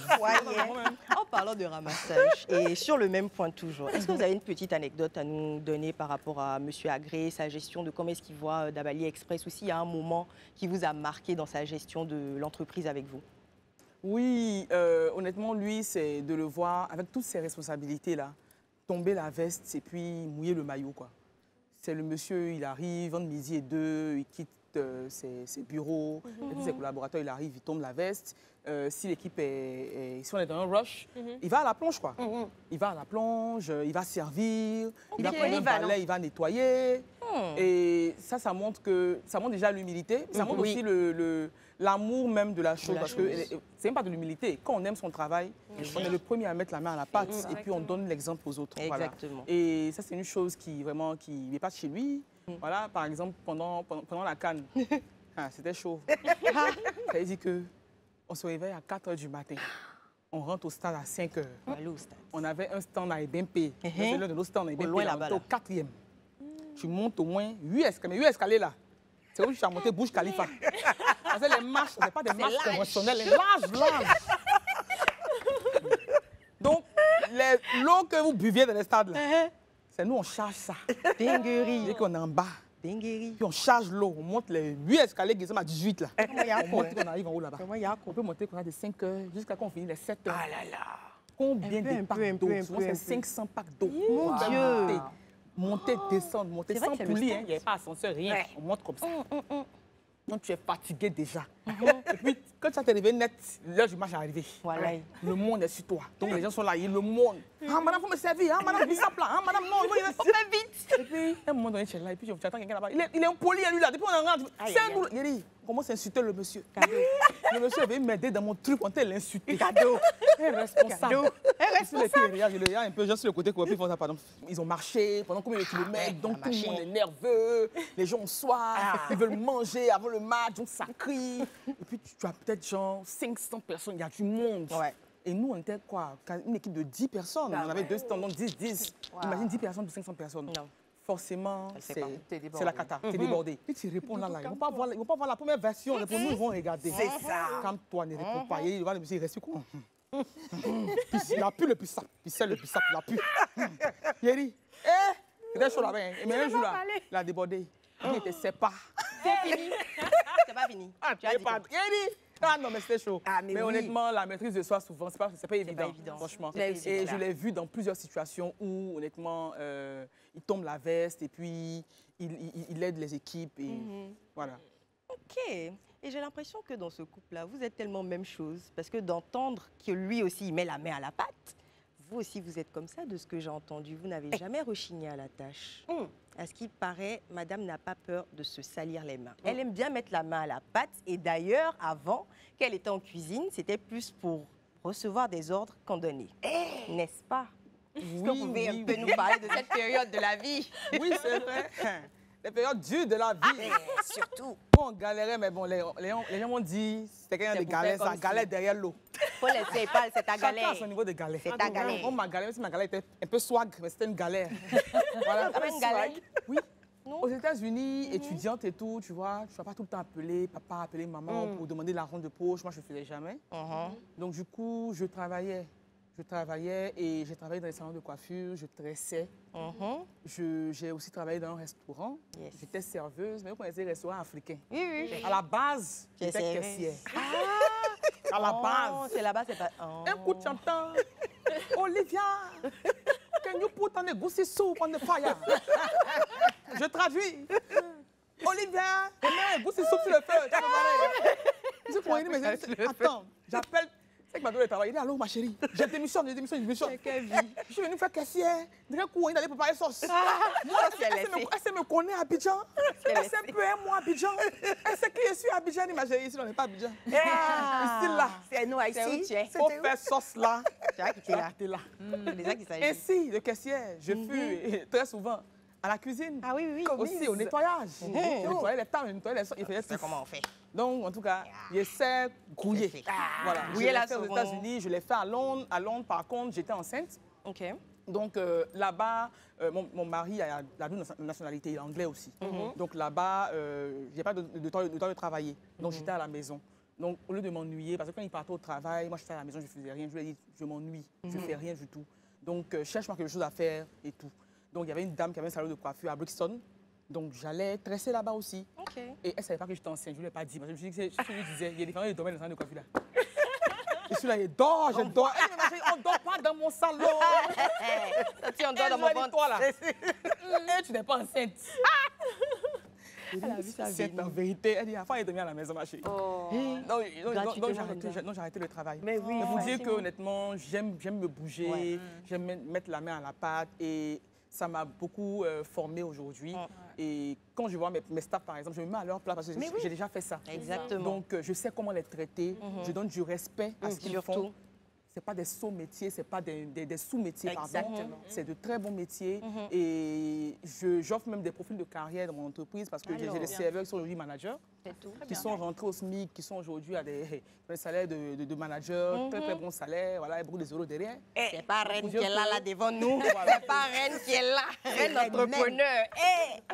En parlant de ramassage, et sur le même point toujours, est-ce que vous avez une petite anecdote à nous donner par rapport à M. Agré, sa gestion de comment est-ce qu'il voit Dabali Express, ou s'il y a un moment qui vous a marqué dans sa gestion de l'entreprise avec vous? Oui, honnêtement, lui, c'est de le voir avec toutes ses responsabilités-là, tomber la veste et puis mouiller le maillot, quoi. C'est le monsieur, il arrive entre midi et 2, il quitte ses bureaux, et tous ses collaborateurs, il arrive, il tombe la veste. Si l'équipe si on est dans un rush, il va à la plonge, quoi. Il va à la plonge, il va servir, il va prendre un balai, il va nettoyer. Et ça montre déjà l'humilité, ça montre aussi l'amour même de la chose, parce que c'est même pas de l'humilité. Quand on aime son travail, on est le premier à mettre la main à la pâte et puis on donne l'exemple aux autres. Exactement. Voilà. Et ça, c'est une chose qui vraiment qui n'est pas chez lui. Voilà, par exemple, pendant la CAN, c'était chaud. Ça veut dire qu'on se réveille à 4 h du matin. On rentre au stade à 5 h. On avait un stand à Ebempe. C'est l'un de nos stands à Ebempe. On était au 4e. Tu montes au moins 8 escaliers. Mais 8 escaliers là, c'est où tu as monté Burj Khalifa. Parce que les marches, ce n'est pas des marches conventionnelles, les larges. Donc, l'eau que vous buviez dans les stades là, c'est nous, on charge ça. Dinguerie. Dès qu'on est en bas. Dinguerie. Puis on charge l'eau, on monte les 8 escaliers qui sont à 18 là. On monte qu'on arrive en haut là-bas. On peut monter qu'on a de 5 h jusqu'à qu'on finit les 7 h. Ah là là. Combien de packs d'eau? Souvent, c'est 500 packs d'eau. Mon Dieu. Monter, descendre, monter sans poulie, il n'y avait pas ascenseur, rien. Ouais. On monte comme ça. Donc tu es fatigué déjà. Et puis quand tu as arrivé net, l'heure du match est arrivée. Voilà. Le monde est sur toi. Donc les gens sont là, le monde. Ah madame, faut me servir. Ah madame, bissap là. Ah madame, non, il faut faire vite. Et puis à un moment donné, tu es là, et puis tu attends quelqu'un là-bas. Il est impoli à lui là. Depuis on rentre, c'est un nous. Il dit, on commence à insulter le monsieur. Le monsieur veut m'aider dans mon truc, on t'a l'insulté. Cadeau. Responsable. Il y a un peu gens sur le côté qui font ça, pardon. Ils ont marché pendant combien de kilomètres, donc tout le monde est nerveux, les gens ont soif, ils veulent manger avant le match, donc ça crie. Et puis tu as peut-être genre 500 personnes, il y a du monde. Ouais. Et nous, on était quoi? Une équipe de 10 personnes. On avait 2 stands, donc 10. Imagine 10 personnes pour 500 personnes. Non. Forcément, T'es c'est débordé. la cata, t'es débordé. Et tu réponds là, ils ne vont pas voir la première version, pour nous, ils vont regarder. C'est ça. Quand toi ne réponds pas, il va le monsieur, il reste quoi? Il n'a plus le puissap, il sait le puissap, il n'a plus. Yéri, c'était chaud là-bas. Et mais un jour là, il a débordé. Il était sépare. C'est fini. C'est pas fini. Tu as dit quoi? Yéri! Ah non, mais c'était chaud. Mais oui. Honnêtement, la maîtrise de soi, souvent, c'est pas évident, évident. franchement. C'est pas Et évident. je l'ai vu dans plusieurs situations où, honnêtement, il tombe la veste et puis il aide les équipes. Et voilà. Ok. Et j'ai l'impression que dans ce couple-là, vous êtes tellement même chose. Parce que d'entendre que lui aussi, il met la main à la pâte, vous aussi, vous êtes comme ça, de ce que j'ai entendu. Vous n'avez jamais rechigné à la tâche. À ce qui paraît, madame n'a pas peur de se salir les mains. Elle aime bien mettre la main à la pâte. Et d'ailleurs, avant qu'elle était en cuisine, c'était plus pour recevoir des ordres qu'en donner. N'est-ce pas? Est-ce que vous pouvez un peu nous parler de cette période de la vie? Oui, c'est vrai. Les périodes dures de la vie. Surtout. On galérait, mais bon, les gens m'ont dit c'était quelqu'un de pour galère, faire comme ça si- galère derrière l'eau. Faut laisser pas, c'est ta Chacun galère. à son niveau de galère. C'est ta galère. On m'a galère, même si ma galère était un peu swag, mais c'était une galère. Voilà, Ah, une galère? Oui. Aux États-Unis, étudiante et tout, tu vois, tu ne vas pas tout le temps appeler papa, appeler maman pour demander la ronde de poche. Moi, je ne le faisais jamais. Donc, du coup, je travaillais. Et j'ai travaillé dans les salons de coiffure, je tressais. J'ai aussi travaillé dans un restaurant. Yes. J'étais serveuse, mais vous connaissez les restaurants africains. Oui, oui. À la base, Tu es j'étais serveuse. caissière. À la base. C'est là-bas, c'est pas... Oh. Un coup de chantant. Olivia, can you put on a goosey soup on the fire? Je traduis. Olivia, mets un goosey soup sur le feu. Tu vas préparer. Je pour lui, mais attends, j'appelle. C'est que ma le travail. Il dit allô, ma chérie. Je démissionne. Je suis venue faire caissière. D'un coup, il allait préparer sauce. Moi, elle sait me connaît à Abidjan. Elle sait peu moi à Abidjan. Elle sait que je suis à Abidjan. Ma chérie, ici, on n'est pas à Abidjan. Ici, là. C'est nous C'est où ici. tu es? Faut faire sauce là. Tu as quitté là. T'es là. C'est déjà qu'il s'agit. Ainsi, le caissier, je fus très souvent à la cuisine. Ah oui, oui. Aussi au nettoyage. Je nettoyais les tables, je nettoyais les sauces, il faisait C'est tout. comment on fait? Donc, en tout cas, je sais grouiller. Voilà. Grouiller Je l'ai la fait aux sauce. États-Unis, je l'ai fait à Londres. À Londres, par contre, j'étais enceinte. OK. Donc là-bas, mon mari a la double nationalité, il est anglais aussi. Donc là-bas, je n'ai pas de temps de travailler. Donc j'étais à la maison. Donc au lieu de m'ennuyer, parce que quand il partait au travail, moi j'étais à la maison, je ne faisais rien. Je lui ai dit, je m'ennuie, je ne fais rien du tout. Donc cherche-moi quelque chose à faire et tout. Donc il y avait une dame qui avait un salon de coiffure à Brixton. Donc j'allais tresser là-bas aussi. Et elle ne savait pas que j'étais enceinte, je ne lui ai pas dit. Parce que je me suis dit, je lui disais, il y a des femmes qui dormaient dans le salon de coiffure là. Et celui-là, il dort, je dors. Elle me dit, on ne dort pas dans mon salon. Si on dort dans mon ventre. Toi là. Et tu n'es pas enceinte. Elle a vu ça C'est en vérité. Elle dit, la femme est dormie à la maison, ma chérie. Donc j'ai arrêté le travail. Mais oui. Mais pour dire que honnêtement, j'aime me bouger, j'aime mettre la main à la pâte et ça m'a beaucoup formée aujourd'hui. Et quand je vois mes staffs, par exemple, je me mets à leur place parce que j'ai déjà fait ça. Exactement. Donc, je sais comment les traiter. Je donne du respect à ce qu'ils font. Ce n'est pas des sous métiers, ce n'est pas des sous-métiers, pardon. C'est de très bons métiers. Et j'offre même des profils de carrière dans mon entreprise parce que j'ai des serveurs qui sont aujourd'hui managers, qui sont rentrés au SMIC, qui sont aujourd'hui à des salaires de managers, très bons salaires, voilà, et beaucoup de euros derrière. C'est pas Reine qui est là devant nous. C'est pas Reine qui est là. Reine entrepreneur.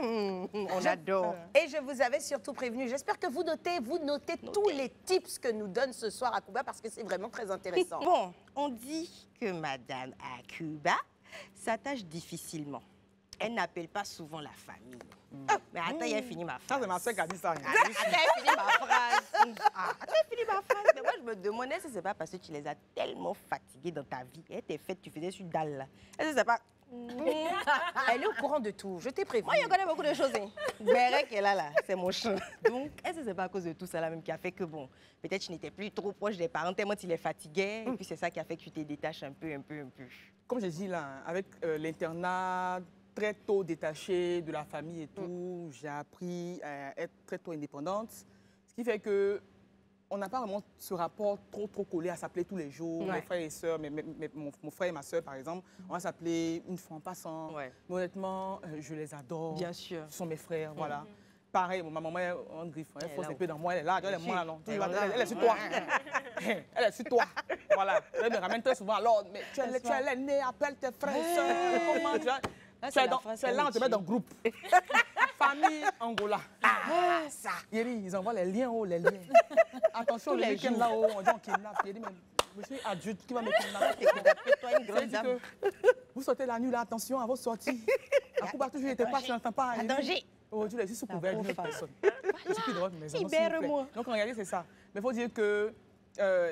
On adore. Et je vous avais surtout prévenu, j'espère que vous notez tous les tips que nous donne ce soir Akuba parce que c'est vraiment très intéressant. Bon, on dit que Madame Akuba s'attache difficilement. Elle n'appelle pas souvent la famille. Mais attends, il a fini ma phrase. Ça, c'est ma soeur qui a dit ça. Attends, il a fini ma phrase. Attends, il a fini ma phrase. Mais moi, je me demandais si c'est pas parce que tu les as tellement fatigués dans ta vie. Elle t'est faite, tu faisais sur dalle là. Est-ce que c'est pas... Elle est au courant de tout, je t'ai prévenu. Moi, je connais beaucoup de choses. Bérec est là, c'est mon chien. Donc, est-ce que c'est pas à cause de tout ça là même qui a fait que, bon, peut-être tu n'étais plus trop proche des parents, tellement tu les fatiguais, et puis c'est ça qui a fait que tu te détaches un peu. Comme j'ai dit là, avec l'internat, très tôt détaché de la famille et tout, j'ai appris à être très tôt indépendante. Ce qui fait que on n'a pas vraiment ce rapport trop collé à s'appeler tous les jours. Mes frères et sœurs, mon frère et ma sœur, par exemple, on va s'appeler une fois en passant. Mais honnêtement, je les adore. Bien sûr. Ce sont mes frères, voilà. Pareil, ma maman est en griffe. Elle force un peu dans moi, elle est là, elle est moi, non. Elle est sur toi. Elle est sur toi. Voilà. Elle me ramène très souvent à l'ordre. Mais tu es l'aîné, appelle tes frères et sœurs. Comment tu vois? C'est là, on te met dans le groupe. Famille Angola. Ça. Ils envoient les liens haut, les liens. Attention, le week-end là-haut, on dit on kidnappe. Il dit, mais je suis adulte qui va me kidnapper. Toi, une grande dame. Vous sortez la nuit, là, attention à vos sorties. Akuba, toujours, n'était pas, je n'entends pas. En danger. Aujourd'hui, je suis sous couvert d'une autre personne. Je suis plus dans votre maison. Libère-moi. Donc, en réalité, c'est ça. Mais il faut dire que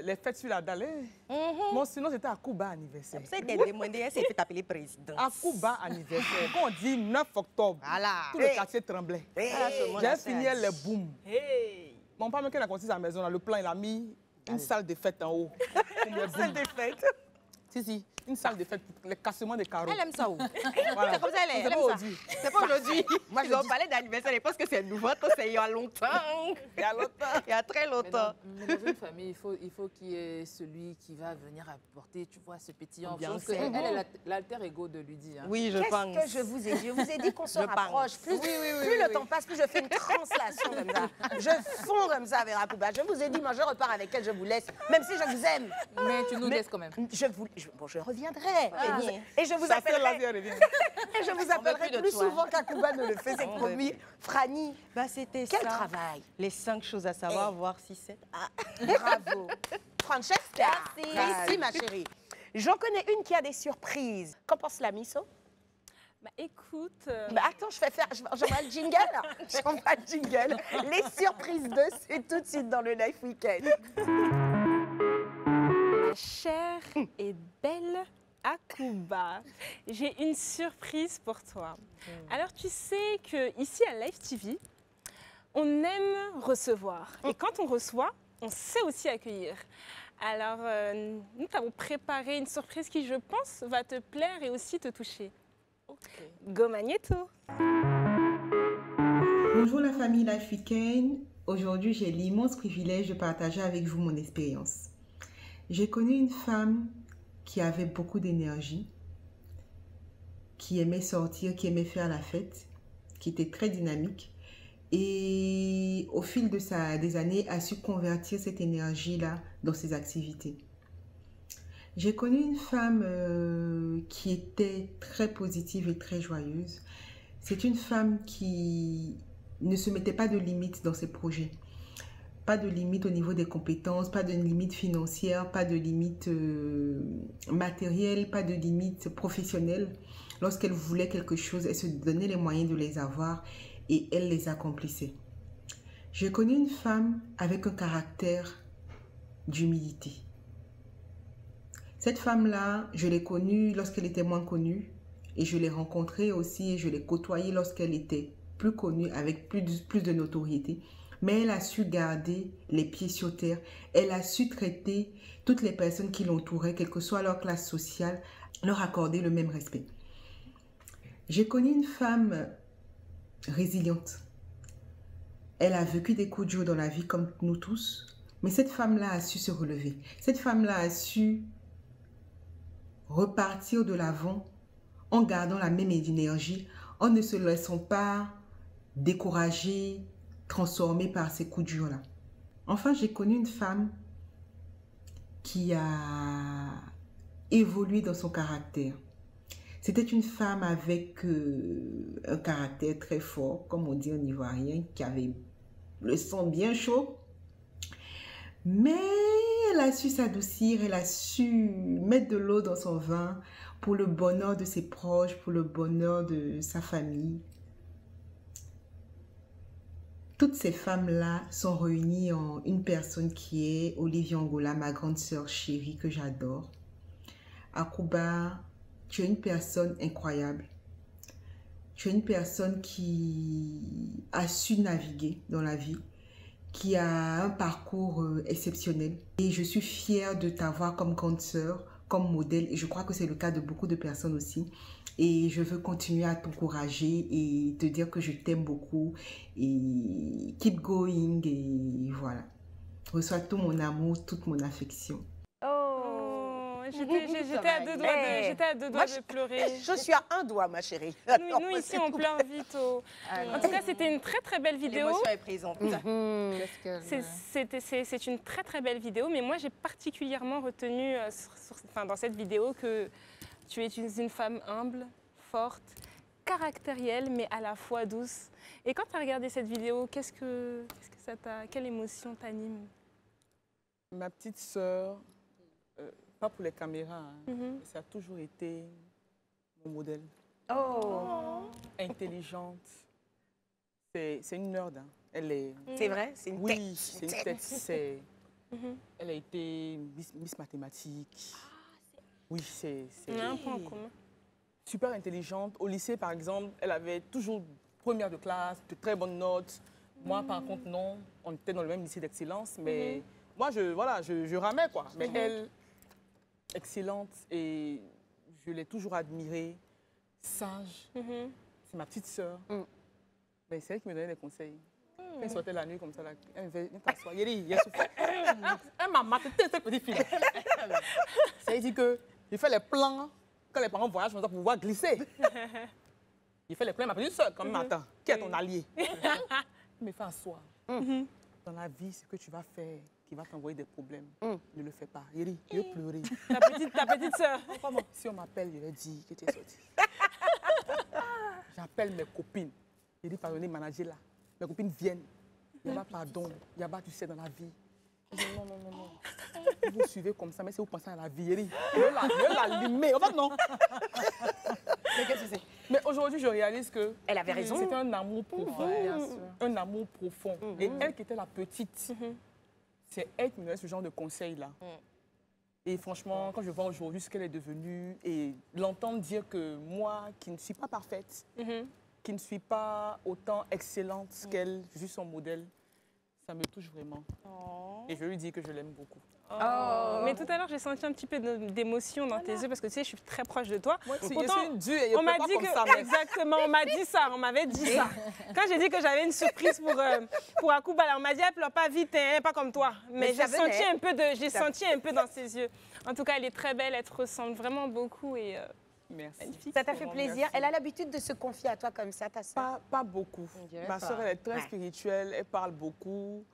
les fêtes sur la dalle, bon, sinon, c'était Akuba anniversaire. Ça a été demandé, elle s'est fait appeler président. Akuba anniversaire. Quand on dit 9 octobre, voilà. Tout le quartier tremblait. J'ai fini les boum. Mon père, quand il a construit sa maison, là, le plan, il a mis une salle de fête en haut. Une salle de fête? Si, une salle de fête pour les cassements des carreaux. Elle aime ça où? Voilà. C'est comme ça, elle aime ça. C'est pas aujourd'hui. Moi, ils ont parlé d'anniversaire, je pense que c'est nouveau, c'est il y a longtemps. Il y a longtemps. Il y a très longtemps. Mais dans une famille, il faut qu'il y ait celui qui va venir apporter, tu vois, ce pétillant. Je pense qu'elle est l'alter ego de Lydie. Hein. Oui, je pense. Qu'est-ce que je vous ai dit? Je vous ai dit qu'on se rapproche. Plus le temps passe, plus je fais une translation comme ça. Je fonds comme ça vers Akuba. Je vous ai dit, moi, je repars avec elle, je vous laisse, même si je vous aime. Mais tu nous laisses quand même. Je reviendrai. Et je vous appellerai plus souvent qu'Akuba ne le fait, c'est promis. Franny, c'était quel ça. travail. Les 5 choses à savoir, voir si c'est... Bravo. Francesca. Merci, ma chérie. J'en connais une qui a des surprises. Qu'en pense la Misso? Bah écoute... attends, j'envoie le jingle. J'envoie le jingle. Les surprises 2, c'est tout de suite dans le Life Weekend. Ma chère et belle Akuba, j'ai une surprise pour toi. Alors tu sais qu'ici à Life TV, on aime recevoir. Et quand on reçoit, on sait aussi accueillir. Alors nous t'avons préparé une surprise qui, je pense, va te plaire et aussi te toucher. Go Magneto! Bonjour la famille Life Weekend. Aujourd'hui, j'ai l'immense privilège de partager avec vous mon expérience. J'ai connu une femme qui avait beaucoup d'énergie, qui aimait sortir, qui aimait faire la fête, qui était très dynamique et au fil des années a su convertir cette énergie-là dans ses activités. J'ai connu une femme qui était très positive et très joyeuse. C'est une femme qui ne se mettait pas de limites dans ses projets. Pas de limite au niveau des compétences, pas de limite financière, pas de limite matérielle, pas de limite professionnelle. Lorsqu'elle voulait quelque chose, elle se donnait les moyens de les avoir et elle les accomplissait. J'ai connu une femme avec un caractère d'humilité. Cette femme-là, je l'ai connue lorsqu'elle était moins connue et je l'ai rencontrée aussi et je l'ai côtoyée lorsqu'elle était plus connue avec plus de notoriété. Mais elle a su garder les pieds sur terre. Elle a su traiter toutes les personnes qui l'entouraient, quelle que soit leur classe sociale, leur accorder le même respect. J'ai connu une femme résiliente. Elle a vécu des coups durs dans la vie comme nous tous. Mais cette femme-là a su se relever. Cette femme-là a su repartir de l'avant en gardant la même énergie, en ne se laissant pas décourager, transformée par ces coups durs-là. Enfin, j'ai connu une femme qui a évolué dans son caractère. C'était une femme avec un caractère très fort, comme on dit en ivoirien, qui avait le sang bien chaud. Mais elle a su s'adoucir, elle a su mettre de l'eau dans son vin pour le bonheur de ses proches, pour le bonheur de sa famille. Toutes ces femmes-là sont réunies en une personne qui est Olivia Angola, ma grande sœur chérie que j'adore. Akuba, tu es une personne incroyable. Tu es une personne qui a su naviguer dans la vie, qui a un parcours exceptionnel. Et je suis fière de t'avoir comme grande sœur, comme modèle. Et je crois que c'est le cas de beaucoup de personnes aussi. Et je veux continuer à t'encourager et te dire que je t'aime beaucoup. Et keep going. Et voilà. Reçois tout mon amour, toute mon affection. J'étais à deux doigts de pleurer. Je suis à un doigt, ma chérie. Nous ici, on pleure vite. En tout cas, c'était une très, très belle vidéo. L'émotion est présente. C'est une très, très belle vidéo. Mais moi, j'ai particulièrement retenu dans cette vidéo que tu es une femme humble, forte, caractérielle, mais à la fois douce. Et quand tu as regardé cette vidéo, qu'est-ce que ça t'a... Quelle émotion t'anime? Ma petite sœur, pas pour les caméras, hein, ça a toujours été mon modèle. Intelligente. C'est une nerd. Hein. Elle est... C'est vrai? C'est une tête. Oui, c'est une tête. Elle a été Miss Mathématiques. Oui, c'est... un point en commun. Super intelligente. Au lycée, par exemple, elle avait toujours première de classe, de très bonnes notes. Moi, par contre, non. On était dans le même lycée d'excellence, mais moi, je ramais, quoi. Mais elle, excellente, et je l'ai toujours admirée, sage. C'est ma petite sœur. Mais c'est elle qui me donnait des conseils. Quand elle sortait la nuit comme ça, là, elle me disait, viens t'asseoir. Elle m'a maté, cette petite fille. Ça veut dire que je fais les plans. Quand les parents voyagent, on doit pouvoir glisser. Il fait les plans, ma petite sœur, comme attends, qui est ton allié? Il me fait asseoir. Dans la vie, ce que tu vas faire, qui va t'envoyer des problèmes, ne le fais pas. Il veut pleurer. Ta petite sœur. Si on m'appelle, je vais dire que tu es sortie. J'appelle mes copines. Je dis, pardonnez, manager là. Mes copines viennent. Il y a pas pardon. Il y a pas, tu sais, dans la vie. Je dis, non. Vous suivez comme ça, mais si vous pensez à la vie, je vais l'allumer. En fait, non. Mais qu'est-ce que c'est? Mais aujourd'hui, je réalise que... Elle avait raison. C'était un amour profond. Un amour profond. Et elle qui était la petite, c'est elle qui me donnait ce genre de conseils-là. Et franchement, quand je vois aujourd'hui ce qu'elle est devenue et l'entendre dire que moi, qui ne suis pas parfaite, qui ne suis pas autant excellente qu'elle, je suis son modèle, ça me touche vraiment. Et je lui dis que je l'aime beaucoup. Mais tout à l'heure, j'ai senti un petit peu d'émotion dans tes yeux parce que tu sais, je suis très proche de toi. Moi, Pourtant, je suis une dure et on m'a dit que exactement, on m'a dit ça, on m'avait dit ça. Quand j'ai dit que j'avais une surprise pour Akuba, on m'a dit elle pleure pas vite, hein, pas comme toi. Mais j'ai senti un peu dans ses yeux. En tout cas, elle est très belle, elle te ressemble vraiment beaucoup et merci. Magnifique. Ça t'a fait plaisir. Merci. Elle a l'habitude de se confier à toi comme ça, ta soeur? Pas beaucoup. Ma soeur, elle est très spirituelle, elle parle beaucoup.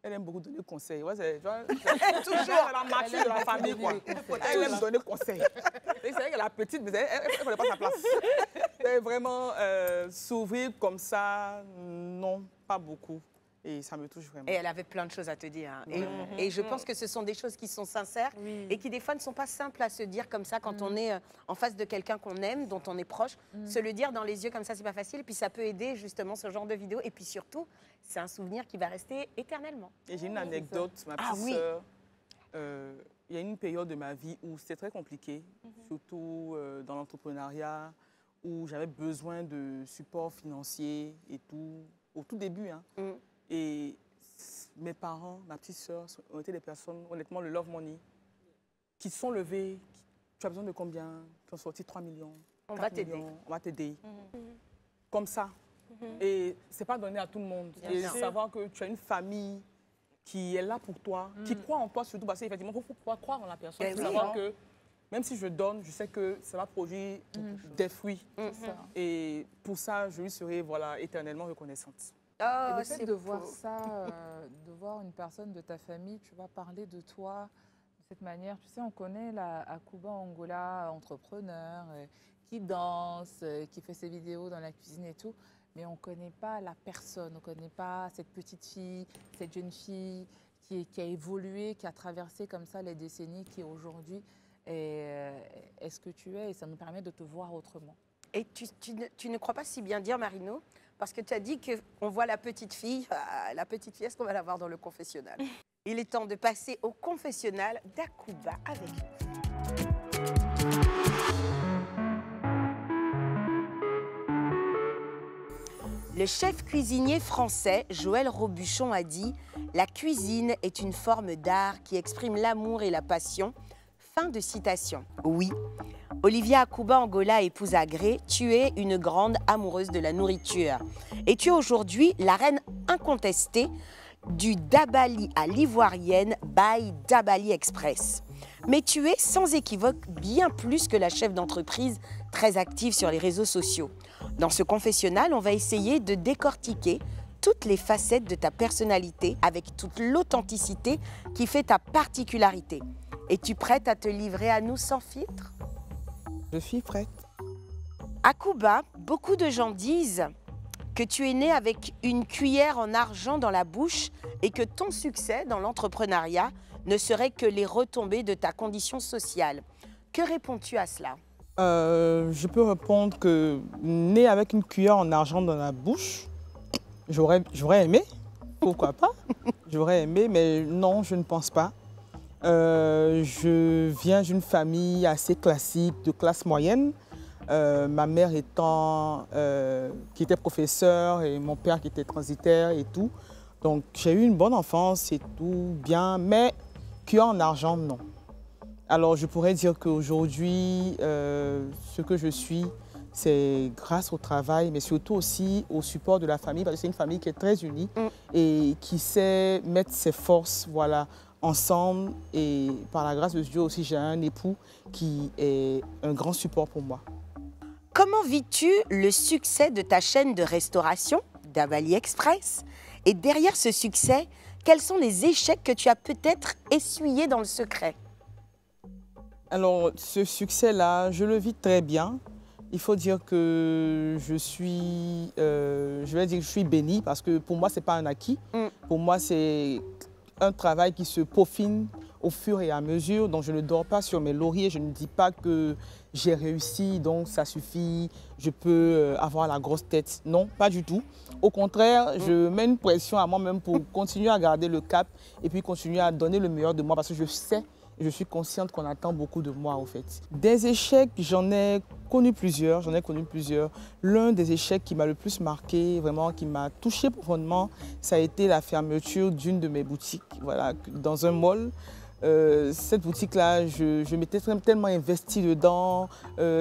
Elle aime beaucoup donner conseils. Ouais, c'est toujours la mature de la famille, quoi. Elle aime donner conseils. C'est vrai que la petite, mais elle ne connaît pas sa place. C'est vraiment s'ouvrir comme ça, non, pas beaucoup. Et ça me touche vraiment. Et elle avait plein de choses à te dire. Hein. Et je pense que ce sont des choses qui sont sincères et qui des fois ne sont pas simples à se dire comme ça quand on est en face de quelqu'un qu'on aime, dont on est proche. Se le dire dans les yeux comme ça, c'est pas facile. Puis ça peut aider justement ce genre de vidéo. Et puis surtout, c'est un souvenir qui va rester éternellement. Et j'ai une anecdote, ma petite sœur. Il y a une période de ma vie où c'était très compliqué, surtout dans l'entrepreneuriat, où j'avais besoin de support financier et tout, au tout début. Hein. Et mes parents, ma petite sœur, ont été des personnes, honnêtement, le Love Money, qui se sont levés. Tu as besoin de combien? Qui ont sorti 3 millions. On va t'aider. On va t'aider. Comme ça. Et ce n'est pas donné à tout le monde. Et savoir que tu as une famille qui est là pour toi, qui croit en toi surtout, parce qu'effectivement, il faut pouvoir croire en la personne. Il faut savoir que même si je donne, je sais que ça va produire des fruits. Et pour ça, je lui serai éternellement reconnaissante. Et le fait de voir ça, de voir une personne de ta famille, tu vas parler de toi de cette manière. Tu sais, on connaît Akuba Angola, entrepreneur, qui danse, qui fait ses vidéos dans la cuisine et tout, mais on ne connaît pas la personne, on ne connaît pas cette petite fille, cette jeune fille qui a évolué, qui a traversé comme ça les décennies, qui aujourd'hui est ce que tu es, et ça nous permet de te voir autrement. Et tu ne crois pas si bien dire, Marino, parce que tu as dit qu'on voit la petite fille. Est-ce qu'on va la voir dans le confessionnal? Il est temps de passer au confessionnal d'Akuba avec nous. Le chef cuisinier français Joël Robuchon a dit « La cuisine est une forme d'art qui exprime l'amour et la passion ». Fin de citation. Oui. Olivia Akuba Angola, épouse Agré, tu es une grande amoureuse de la nourriture. Et tu es aujourd'hui la reine incontestée du Dabali à l'ivoirienne by Dabali Express. Mais tu es sans équivoque bien plus que la chef d'entreprise très active sur les réseaux sociaux. Dans ce confessionnal, on va essayer de décortiquer toutes les facettes de ta personnalité avec toute l'authenticité qui fait ta particularité. Es-tu prête à te livrer à nous sans filtre? Je suis prête. Akuba, beaucoup de gens disent que tu es née avec une cuillère en argent dans la bouche et que ton succès dans l'entrepreneuriat ne serait que les retombées de ta condition sociale. Que réponds-tu à cela? Je peux répondre que née avec une cuillère en argent dans la bouche, j'aurais aimé, pourquoi pas? J'aurais aimé, mais non, je ne pense pas. Je viens d'une famille assez classique, de classe moyenne. Ma mère qui était professeure et mon père qui était transitaire et tout. Donc j'ai eu une bonne enfance et tout, bien, mais cuillère en argent, non. Alors je pourrais dire qu'aujourd'hui, ce que je suis, c'est grâce au travail, mais surtout aussi au support de la famille, parce que c'est une famille qui est très unie et qui sait mettre ses forces, ensemble, et par la grâce de Dieu aussi, j'ai un époux qui est un grand support pour moi. Comment vis-tu le succès de ta chaîne de restauration, Dabali Express? Et derrière ce succès, quels sont les échecs que tu as peut-être essuyés dans le secret? Alors, ce succès-là, je le vis très bien. Il faut dire que je suis bénie parce que pour moi, ce n'est pas un acquis. Pour moi, c'est un travail qui se peaufine au fur et à mesure. Donc, je ne dors pas sur mes lauriers. Je ne dis pas que j'ai réussi, donc ça suffit, je peux avoir la grosse tête. Non, pas du tout. Au contraire, je mets une pression à moi-même pour continuer à garder le cap et puis continuer à donner le meilleur de moi parce que je sais, je suis consciente qu'on attend beaucoup de moi, en fait. Des échecs, j'en ai connu plusieurs. L'un des échecs qui m'a le plus marqué, vraiment, qui m'a touché profondément, ça a été la fermeture d'une de mes boutiques, dans un mall. Cette boutique-là, je m'étais tellement investie dedans.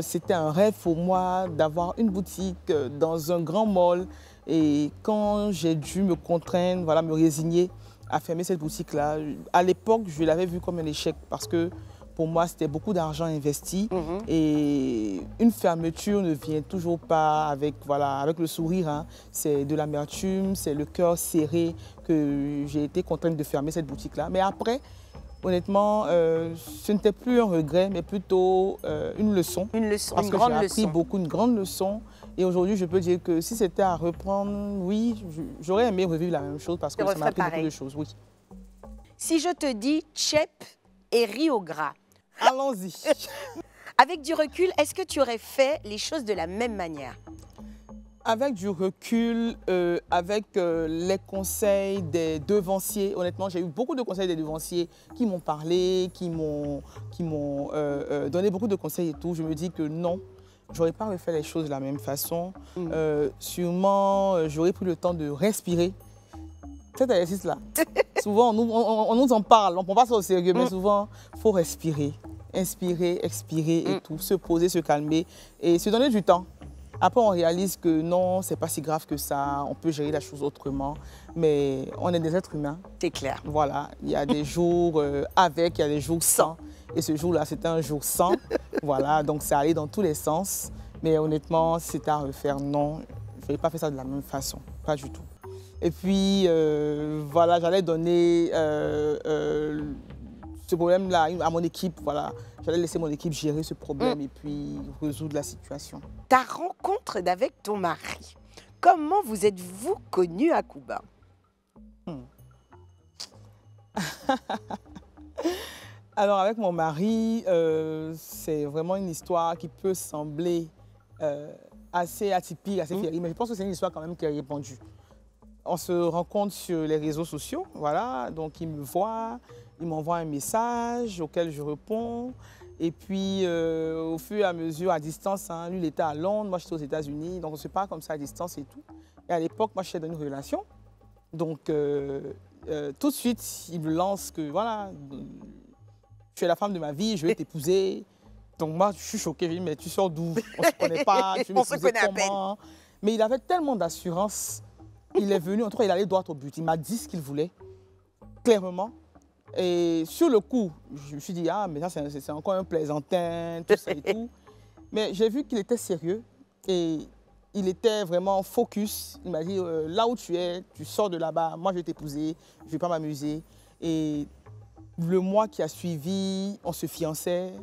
C'était un rêve pour moi d'avoir une boutique dans un grand mall. Et quand j'ai dû me contraindre, me résigner à fermer cette boutique-là, à l'époque, je l'avais vue comme un échec parce que Pour moi, c'était beaucoup d'argent investi. Et une fermeture ne vient toujours pas avec, voilà, avec le sourire. Hein. C'est de l'amertume, c'est le cœur serré que j'ai été contrainte de fermer cette boutique-là. Mais après, honnêtement, ce n'était plus un regret, mais plutôt une leçon. Une leçon, parce une que grande j'ai leçon. appris beaucoup, une grande leçon. Et aujourd'hui, je peux dire que si c'était à reprendre, oui, j'aurais aimé revivre la même chose parce que ça m'a appris beaucoup de choses. Oui. Si je te dis tchèp et riz au gras, allons-y. Avec du recul, est-ce que tu aurais fait les choses de la même manière? Avec du recul, avec les conseils des devanciers, honnêtement, j'ai eu beaucoup de conseils des devanciers qui m'ont parlé, qui m'ont donné beaucoup de conseils et tout. Je me dis que non, je n'aurais pas refait les choses de la même façon. Sûrement, j'aurais pris le temps de respirer. Cet exercice-là, souvent, on nous en parle, on ne prend pas ça au sérieux, mais souvent, il faut respirer. Inspirer, expirer et tout, se poser, se calmer et se donner du temps. Après, on réalise que non, c'est pas si grave que ça, on peut gérer la chose autrement, mais on est des êtres humains. C'est clair. Voilà, il y a des jours avec, il y a des jours sans. Et ce jour-là, c'était un jour sans. Voilà, donc ça allait dans tous les sens. Mais honnêtement, si c'était à refaire, non, je n'aurais pas fait ça de la même façon, pas du tout. Et puis, voilà, j'allais donner ce problème-là à mon équipe, voilà. J'allais laisser mon équipe gérer ce problème et puis résoudre la situation. Ta rencontre avec ton mari, comment vous êtes-vous connus à Cuba? Alors, avec mon mari, c'est vraiment une histoire qui peut sembler assez atypique, assez féerique, mais je pense que c'est une histoire quand même qui est répandue. On se rencontre sur les réseaux sociaux, voilà, donc il me voit, il m'envoie un message auquel je réponds. Et puis, au fur et à mesure, à distance, hein, lui, il était à Londres, moi, j'étais aux États-Unis, donc on se parle comme ça à distance et tout. Et à l'époque, moi, j'étais dans une relation. Donc, tout de suite, il me lance que, voilà, tu es la femme de ma vie, je vais t'épouser. Donc, moi, je suis choquée, je dis, mais tu sors d'où? On ne se connaît pas, tu veux m'épouser comment? Mais il avait tellement d'assurance. Il est venu, en tout cas, il allait droit au but. Il m'a dit ce qu'il voulait, clairement. Et sur le coup, je me suis dit, ah, mais ça, c'est encore un plaisantin, tout ça et tout. Mais j'ai vu qu'il était sérieux et il était vraiment focus. Il m'a dit, là où tu es, tu sors de là-bas, moi, je vais t'épouser, je ne vais pas m'amuser. Et le mois qui a suivi, on se fiançait.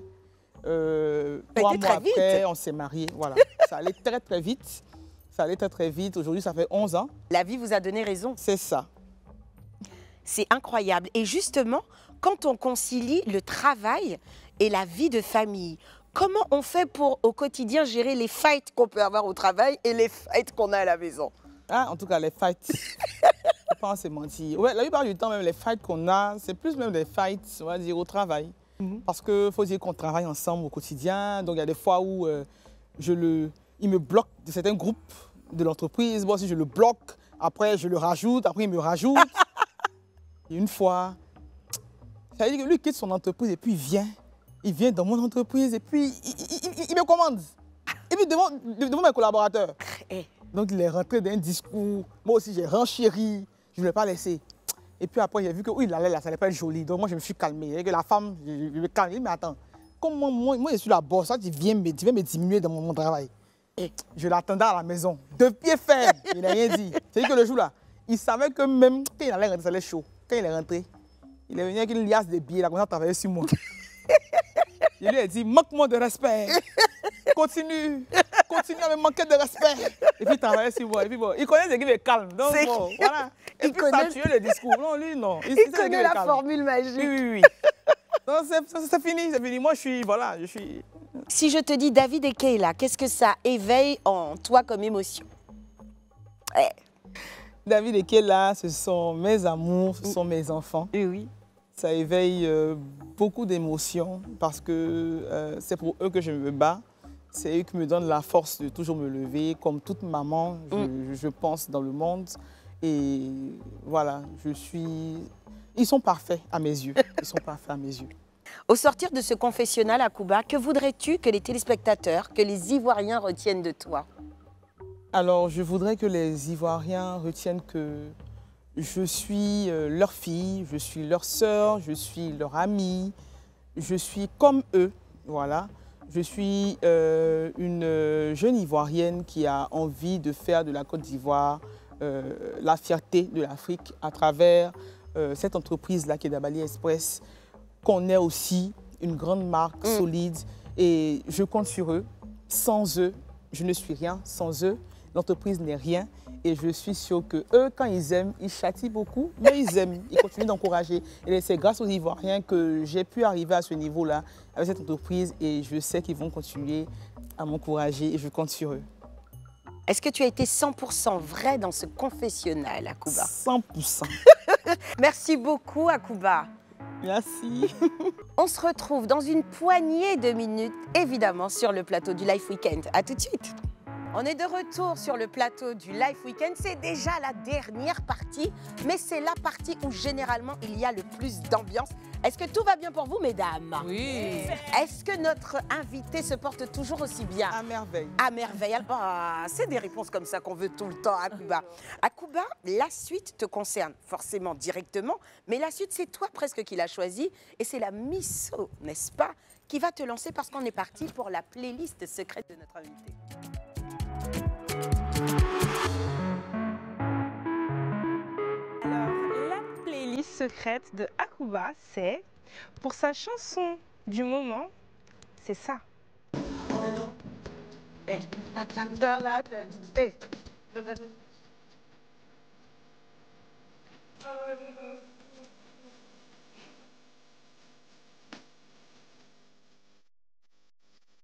3 mois après, on s'est mariés. Voilà. Ça allait très, très vite. Ça allait très, très vite. Aujourd'hui, ça fait 11 ans. La vie vous a donné raison. C'est ça. C'est incroyable. Et justement, quand on concilie le travail et la vie de famille, comment on fait pour, au quotidien, gérer les fights qu'on peut avoir au travail et les fights qu'on a à la maison? Ah, en tout cas, les fights, je ne pas se mentir. Ouais, la plupart du temps, même les fights qu'on a, c'est plus même des fights, on va dire, au travail. Parce qu'il faut dire qu'on travaille ensemble au quotidien. Donc, il y a des fois où il me bloque de certains groupes de l'entreprise. Moi aussi, je le bloque. Après, je le rajoute. Après, il me rajoute. Et une fois, ça veut dire que lui quitte son entreprise et puis il vient dans mon entreprise et puis il me commande. Et puis devant mes collaborateurs. Donc il est rentré dans un discours. Moi aussi j'ai renchéri, je ne l'ai pas laissé. Et puis après j'ai vu que oui, il allait là, ça n'allait pas être joli. Donc moi je me suis calmé. Et que la femme, je me calme. Il dit, mais attends, comment moi je suis la boss, tu viens me diminuer dans mon travail. Et je l'attendais à la maison, de pied ferme. Il n'a rien dit. C'est-à-dire que le jour là, il savait que même quand il allait rentrer, ça allait chaud. Quand il est rentré, il est venu avec une liasse de billets, il a commencé à travailler sur moi. Je lui ai dit, manque-moi de respect. Continue à me manquer de respect. Et puis il travaillait sur moi. Et puis bon, il connaît ce qui me calme. Donc bon, voilà. Et puis ça a tué le discours. Non, lui, non. Il connaît la formule magique. Oui. Donc c'est fini, c'est fini. Moi, je suis... Si je te dis David et Kayla, qu'est-ce que ça éveille en toi comme émotion? David et Kayla, ce sont mes amours, ce sont mes enfants. Oui. Ça éveille beaucoup d'émotions parce que c'est pour eux que je me bats. C'est eux qui me donnent la force de toujours me lever, comme toute maman, je pense, dans le monde. Et voilà, ils sont parfaits à mes yeux. Ils sont parfaits à mes yeux. Au sortir de ce confessionnal à Cuba, que voudrais-tu que les téléspectateurs, que les Ivoiriens retiennent de toi? Alors, je voudrais que les Ivoiriens retiennent que je suis leur fille, je suis leur sœur, je suis leur amie. je suis comme eux, voilà. Je suis une jeune Ivoirienne qui a envie de faire de la Côte d'Ivoire la fierté de l'Afrique à travers cette entreprise-là qui est Dabali Express, qu'on est aussi une grande marque solide et je compte sur eux. Sans eux, je ne suis rien. Sans eux, l'entreprise n'est rien. Et je suis sûre que eux, quand ils aiment, ils châtient beaucoup, mais ils aiment, ils continuent d'encourager. Et c'est grâce aux Ivoiriens que j'ai pu arriver à ce niveau-là avec cette entreprise et je sais qu'ils vont continuer à m'encourager et je compte sur eux. Est-ce que tu as été 100% vrai dans ce confessionnal, Akouba? 100%. Merci beaucoup, Akouba. Merci. On se retrouve dans une poignée de minutes, évidemment, sur le plateau du Life Weekend. À tout de suite. On est de retour sur le plateau du Life Weekend. C'est déjà la dernière partie, mais c'est la partie où généralement il y a le plus d'ambiance. Est-ce que tout va bien pour vous, mesdames? Oui. Est-ce que notre invité se porte toujours aussi bien? À merveille. À merveille. Ah, c'est des réponses comme ça qu'on veut tout le temps, Akouba. Akouba, la suite te concerne forcément directement, mais la suite, c'est toi presque qui l'as choisie. Et c'est la Misso, n'est-ce pas, qui va te lancer parce qu'on est parti pour la playlist secrète de notre invité. Alors, la playlist secrète de Akouba, c'est pour sa chanson du moment, c'est ça.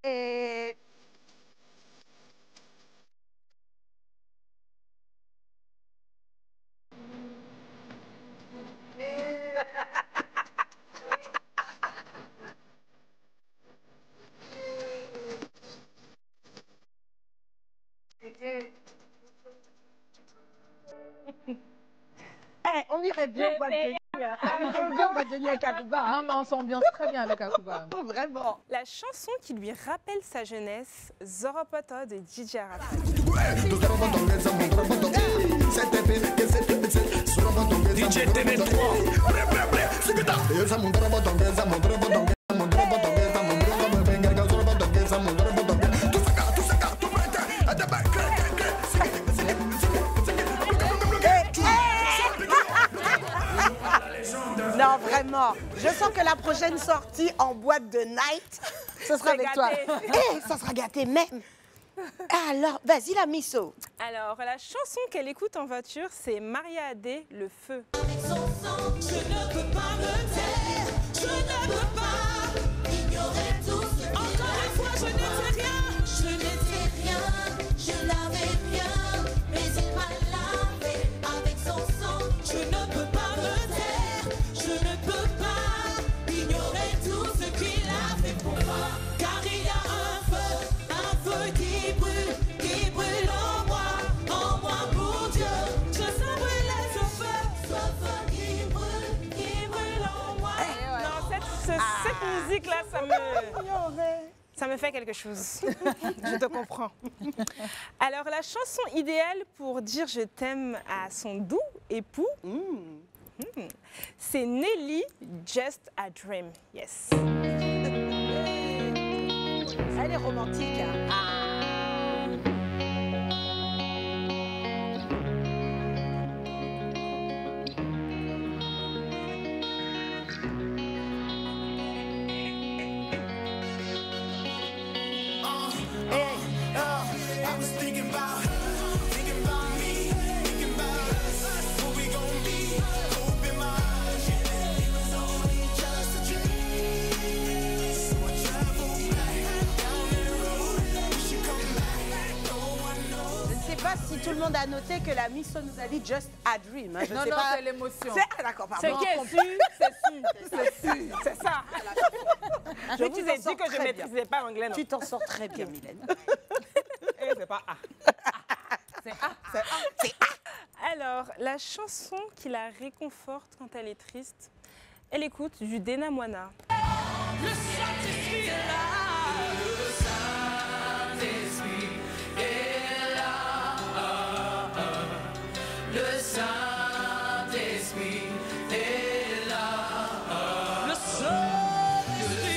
Et... on irait bien boîte de nuit. On irait bien boîte de nuit avec Akouba. Non, mais on s'ambiance très bien avec Akouba. Vraiment. La chanson qui lui rappelle sa jeunesse, Zoropoto de DJ Arafat. DJ TV3. Non, vraiment. Je sens que la prochaine sortie en boîte de night, ce sera avec toi. Eh, ça sera gâté même. Alors, vas-y la Misso. Alors, la chanson qu'elle écoute en voiture, c'est Maria Adé, Le Feu. Avec son sang, je ne peux pas me taire, je ne peux pas ignorer tout ce qu'il encore une fois, je n'étais rien, je l'avais bien, mais il m'a lavé avec son sang, je ne peux pas me taire, je ne peux pas ignorer tout ce qu'il a fait pour moi, car il y a un feu qui brûle en moi pour Dieu, je sens brûler ce feu qui brûle en moi. Non, cette musique-là, ça me fait quelque chose. Je te comprends. Alors, la chanson idéale pour dire je t'aime à son doux époux, c'est Nelly, Just a Dream. Yes. Elle est romantique. Hein. I was thinking about me, thinking about us, what we gon' be. Open my eyes, it was only just a dream. So I travel back down the road, we should come back. No one knows. Je ne sais pas si tout le monde a noté que la Misso nous a dit Just a Dream. Hein. Je Non, sais non, pas. c'est l'émotion. Ah, d'accord, pardon. C'est qui c'est ça. Je vous ai dit que je ne maîtrisais pas l'anglais. Tu t'en sors très bien, Mylène. Et c'est pas A. C'est A. C'est Alors, la chanson qui la réconforte quand elle est triste, elle écoute du Dena Moana. Le Saint-Esprit est là. Le Saint-Esprit est là. Le Saint-Esprit est là. Le Saint-Esprit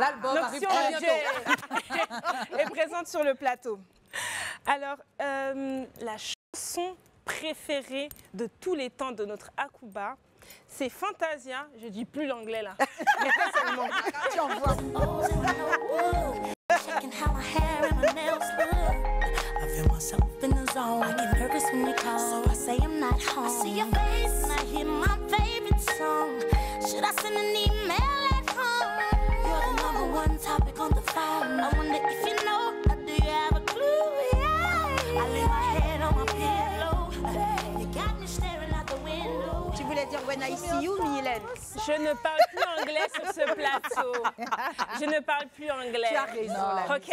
L'album arrive L'option très DJ est présente sur le plateau. Alors, la chanson préférée de tous les temps de notre Akuba, c'est Fantasia. Je dis plus l'anglais là. Mettez seulement. Tu en vois. Checking how my hair and my nails look. I feel myself in the zone. I get nervous when you call, so I say I'm not home. I see your face and I hear my favorite song. Should I send an email at home? You're the number one topic on the phone. I wonder if you know, or do you have a clue? Yeah. I lay my head on my pillow. You got me staring out the window. Tu voulais dire When I See You, Mylène? Je ne parle plus anglais sur ce plateau. Je ne parle plus anglais. Tu as raison, là. OK?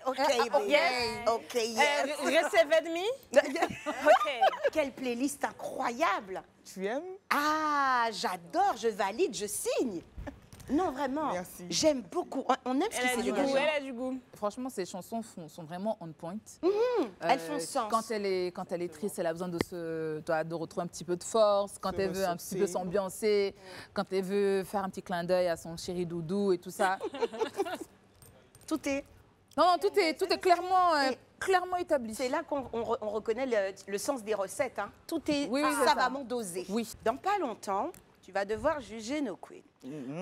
Ok, yes. Receved me? OK. Quelle playlist incroyable. Tu aimes? Ah, j'adore, je valide, je signe. Non, vraiment. Merci. J'aime beaucoup. On aime ce qui Elle a s'est du goût, dégagé. elle a du goût. Franchement, ces chansons sont vraiment on point. Elles font sens. Quand elle est triste, elle a besoin de retrouver un petit peu de force. Quand Se elle veut un petit peu ressourcer. s'ambiancer. Quand elle veut faire un petit clin d'œil à son chéri doudou et tout ça. Tout est. Non, tout est clairement, Et- clairement établi. C'est là qu'on reconnaît le sens des recettes. Hein. Tout est Oui, oui, c'est savamment dosé. Oui. Dans pas longtemps, tu vas devoir juger nos queens.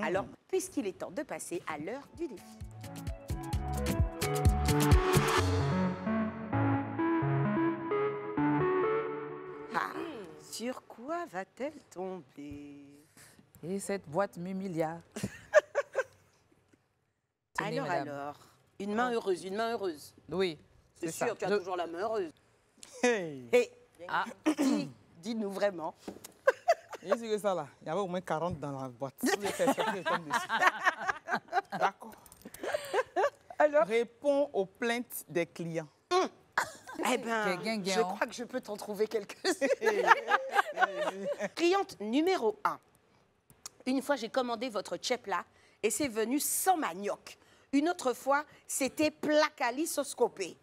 Alors, puisqu'il est temps de passer à l'heure du défi. Ah, sur quoi va-t-elle tomber? Et cette boîte m'humilia. Tenez, Alors, madame. une main heureuse, une main heureuse. Oui. C'est ça. sûr, tu as Je- toujours la main heureuse. Hey! Et Ah. dis-nous vraiment. Et c'est que ça là, il y avait au moins 40 dans la boîte. Je vais faire sortir, je tombe dessus. D'accord. Alors? Réponds aux plaintes des clients. Eh ben, Quel je guinguin. crois que je peux t'en trouver quelques-unes. Cliente numéro 1. Une fois, j'ai commandé votre chepla et c'est venu sans manioc. Une autre fois, c'était placalisoscopé.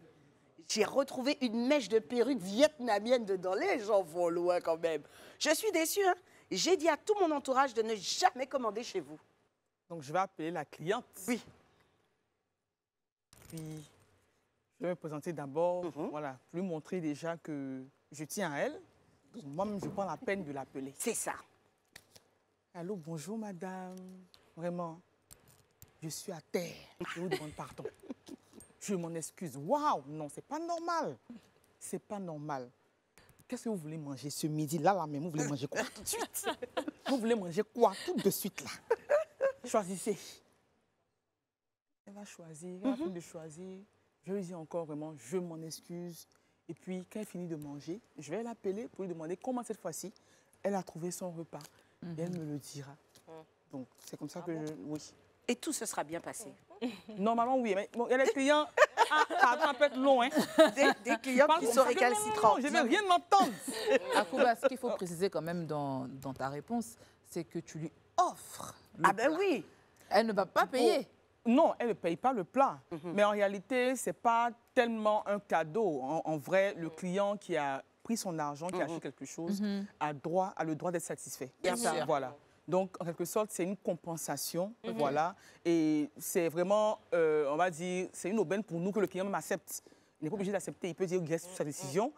J'ai retrouvé une mèche de perruque vietnamienne dedans. Les gens vont loin quand même. Je suis déçue. Hein? J'ai dit à tout mon entourage de ne jamais commander chez vous. Donc je vais appeler la cliente. Oui. Puis je vais me présenter d'abord, voilà, pour lui montrer déjà que je tiens à elle. Donc moi-même, je prends la peine de l'appeler. C'est ça. Allô, bonjour madame. Vraiment, je suis à terre. Je vous demande pardon. Je m'en excuse. Waouh, non, c'est pas normal. C'est pas normal. Qu'est-ce que vous voulez manger ce midi? Là même, vous voulez manger quoi tout de suite? Vous voulez manger quoi tout de suite là? Choisissez. Elle va choisir, elle va finir de choisir. Je lui dis encore vraiment, je m'en excuse. Et puis, quand elle finit de manger, je vais l'appeler pour lui demander comment cette fois-ci, elle a trouvé son repas. Et elle me le dira. Donc, c'est comme ça que je... Oui. Et tout se sera bien passé. Normalement, oui. Mais bon, il y a des clients... Ah, pardon, ça peut être long, hein. Des clients Parle qui comme sont ça. récalcitrants. Non, je ne vais rien entendre. Akuba, ce qu'il faut préciser quand même dans ta réponse, c'est que tu lui offres. le Ah ben plat. oui. Elle ne va pas payer. Non, elle ne paye pas le plat. Mais en réalité, ce n'est pas tellement un cadeau. En vrai, le client qui a pris son argent, qui a acheté quelque chose, a le droit d'être satisfait. Bien sûr. Voilà. Donc, en quelque sorte, c'est une compensation. Voilà. Et c'est vraiment, on va dire, c'est une aubaine pour nous que le client même accepte. Il n'est pas obligé d'accepter. Il peut dire qu'il reste sur sa décision.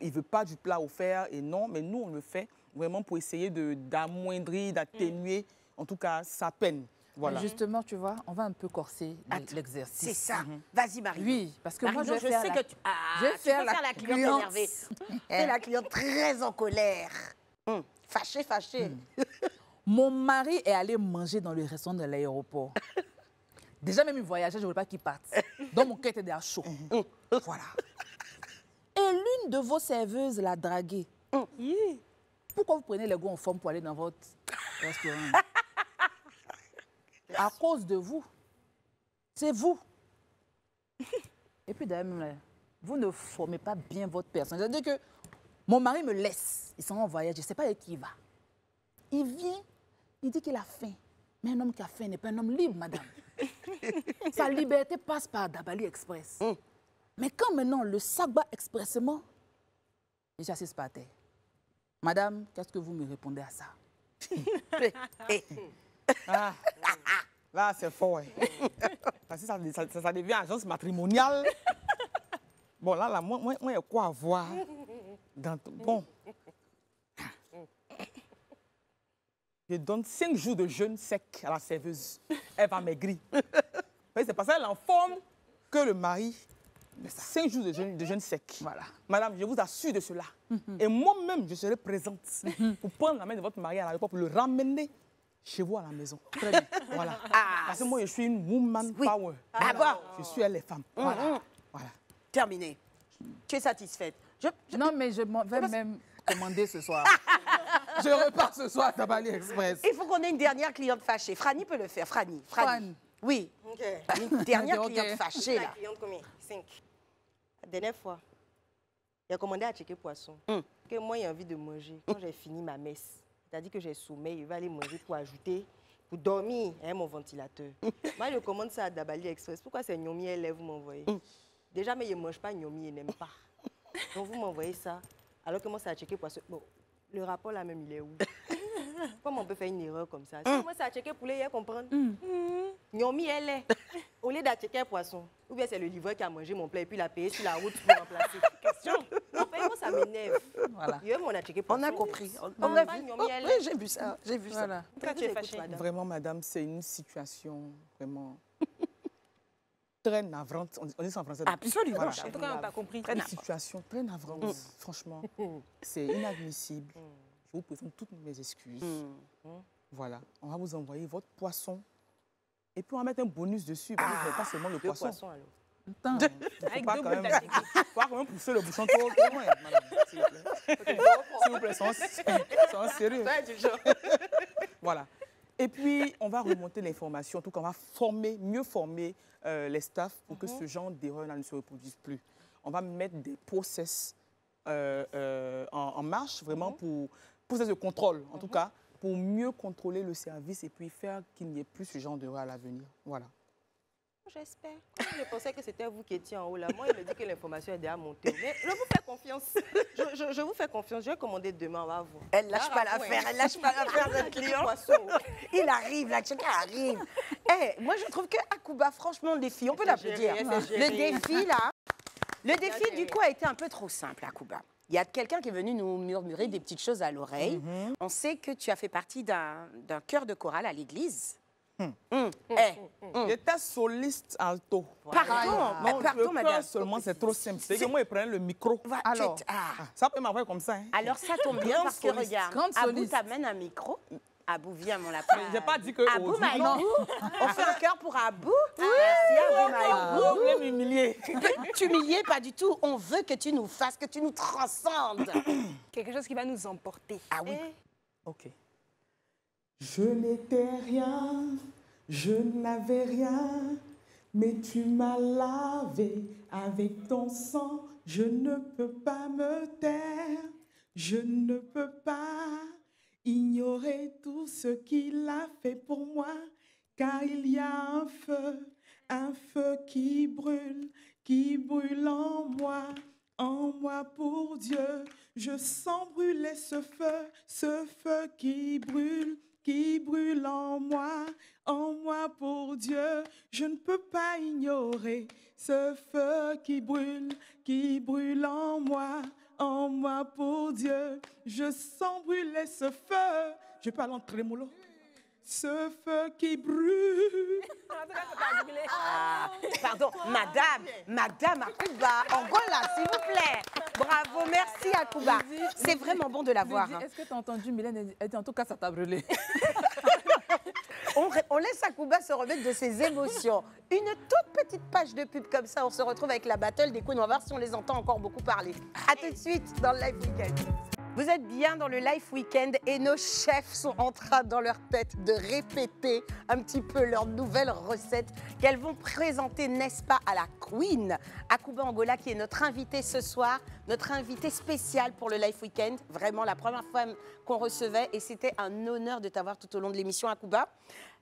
Il ne veut pas du plat offert et non. Mais nous, on le fait vraiment pour essayer d'amoindrir, d'atténuer, en tout cas, sa peine. Voilà. Mais justement, tu vois, on va un peu corser l'exercice. C'est ça. Vas-y, Marie. Oui, parce que moi, Marie, je vais faire sais la- que tu, je vais tu faire peux la faire la cliente cliente. énervée. Fais la cliente très en colère. Fâchée, fâchée. Mon mari est allé manger dans le restaurant de l'aéroport. Déjà, même il voyageait, je ne voulais pas qu'il parte. Donc, mon cœur était déjà chaud. Voilà. Et l'une de vos serveuses l'a dragué. Pourquoi vous prenez les goûts en forme pour aller dans votre restaurant? À cause de vous. C'est vous. Et puis, d'ailleurs, même là, vous ne formez pas bien votre personne. C'est-à-dire que mon mari me laisse. Il s'en va en voyage. Je ne sais pas avec qui il va. Il vient, il dit qu'il a faim. Mais un homme qui a faim n'est pas un homme libre, madame. Sa liberté passe par Dabali Express. Mais quand maintenant le sac bat expressément, et j'assiste par terre. Madame, qu'est-ce que vous me répondez à ça? Là, c'est fort, ouais. Parce que ça devient agence matrimoniale. Bon, là, moi, il y a quoi à voir dans tout. Bon. Je donne 5 jours de jeûne sec à la serveuse. Elle va maigrir. C'est parce qu'elle est en forme que le mari. 5 jours de jeûne sec. Voilà. Madame, je vous assure de cela. Et moi-même, je serai présente pour prendre la main de votre mari à l'aéroport pour le ramener chez vous à la maison. Très bien. Voilà. Parce que moi, je suis une woman power. Ah bon? Je suis elle, les femmes. Voilà. Voilà. Terminé. Tu es satisfaite? Non, mais je vais même commander ce soir. Je repars ce soir à Tabali Express. Il faut qu'on ait une dernière cliente fâchée. Franny peut le faire. Franny. Fran. Oui. Ok. Une dernière Ok. cliente fâchée, La là. cliente combien? 5. La dernière fois, il a commandé à checker poisson. Que moi, j'ai envie de manger. Quand j'ai fini ma messe, c'est-à-dire que j'ai sommeil, il va aller manger pour ajouter, pour dormir, hein, mon ventilateur. Moi, je commande ça à Dabali Express. Pourquoi c'est Nyomi elle vous m'envoyez? Déjà, mais il ne mange pas Nyomi, il n'aime pas. Donc, vous m'envoyez ça, alors que moi, ça a checké poisson. Bon, le rapport là même, il est où? Comment on peut faire une erreur comme ça? Si moi, ça a checké poulet, il comprendre. Nyomi, elle est. Au lieu d'acheter un poisson, ou bien c'est le livreur qui a mangé mon plat et puis l'a payé sur la route pour remplacer. Question. Enfin, moi, ça m'énerve. Voilà. On a checké poisson. On a compris. On On a pas vu. Nyomi, elle Oui, est. j'ai vu ça. J'ai vu ça. Voilà. Pourquoi tu es fâchée? Vraiment, madame, c'est une situation vraiment très navrante. On dit ça en français. Absolument. Voilà. En tout cas, on t'a compris. Une situation très navrante. Franchement, c'est inadmissible. Je vous présente toutes mes excuses. Voilà. On va vous envoyer votre poisson. Et puis, on va mettre un bonus dessus. Parce que ce n'est pas seulement le Deux poisson. poissons, alors. Attends. Il Avec faut deux pas boules quand même pousser le bouchon trop loin, madame. S'il vous plaît. S'il vous plaît, c'est sérieux. Voilà. Et puis, on va remonter l'information. En tout cas, on va mieux former les staffs pour que ce genre d'erreur ne se reproduise plus. On va mettre des process en marche, vraiment, pour process de contrôle, en tout cas, pour mieux contrôler le service et puis faire qu'il n'y ait plus ce genre d'erreur à l'avenir. Voilà. J'espère. Je pensais que c'était vous qui étiez en haut là. Moi, il me dit que l'information est déjà montée. Mais je vous fais confiance. Je vous fais confiance. Je vais commander demain, on va voir. Elle lâche pas l'affaire. Elle lâche pas l'affaire d'un client. Il arrive, la checker arrive. Moi, je trouve que Akuba, franchement, le défi, on peut l'applaudir. Le défi, là, le défi, du coup, a été un peu trop simple, Akuba. Il y a quelqu'un qui est venu nous murmurer des petites choses à l'oreille. On sait que tu as fait partie d'un chœur de chorale à l'église. J'étais soliste alto. Pardon, pardon, le madame. chœur seulement, c'est trop simple. C'est que moi, il prenait le micro. Alors. Ça peut m'avoir comme ça. Hein. Alors, ça tombe bien Grande parce que, soliste. regarde, Grande Abou soliste. t'amène un micro. Abou, viens, mon lapin. J'ai pas dit que. Abou aujourd'hui- Maïbou, on fait un cœur pour Abou. Merci, Abou Maïbou. Vous voulez m'humilier. T'humilier, pas du tout. On veut que tu nous fasses, que tu nous transcendes. Quelque chose qui va nous emporter. Ah oui. Ok. Je n'étais rien, je n'avais rien, mais tu m'as lavé avec ton sang. Je ne peux pas me taire, je ne peux pas ignorer tout ce qu'il a fait pour moi, car il y a un feu qui brûle en moi pour Dieu. Je sens brûler ce feu qui brûle en moi pour Dieu. Je ne peux pas ignorer ce feu qui brûle en moi pour Dieu. Je sens brûler ce feu. Je parle en trémolo. Ce feu qui brûle. Pardon, Madame Akuba, Angola, s'il vous plaît. Bravo, merci Akuba. C'est vraiment bon de l'avoir. Lydie, est-ce que tu as entendu Mylène? Elle dit en tout cas, ça t'a brûlé. On laisse Akuba se remettre de ses émotions. Une toute petite page de pub comme ça, on se retrouve avec la battle des queens. On va voir si on les entend encore beaucoup parler. A tout de suite dans le Live Weekend. Vous êtes bien dans le Live Weekend et nos chefs sont en train dans leur tête de répéter un petit peu leurs nouvelles recettes qu'elles vont présenter, n'est-ce pas, à la Queen. Akuba Angola qui est notre invitée ce soir, notre invitée spéciale pour le Live Weekend. Vraiment la première fois qu'on recevait et c'était un honneur de t'avoir tout au long de l'émission, Akuba.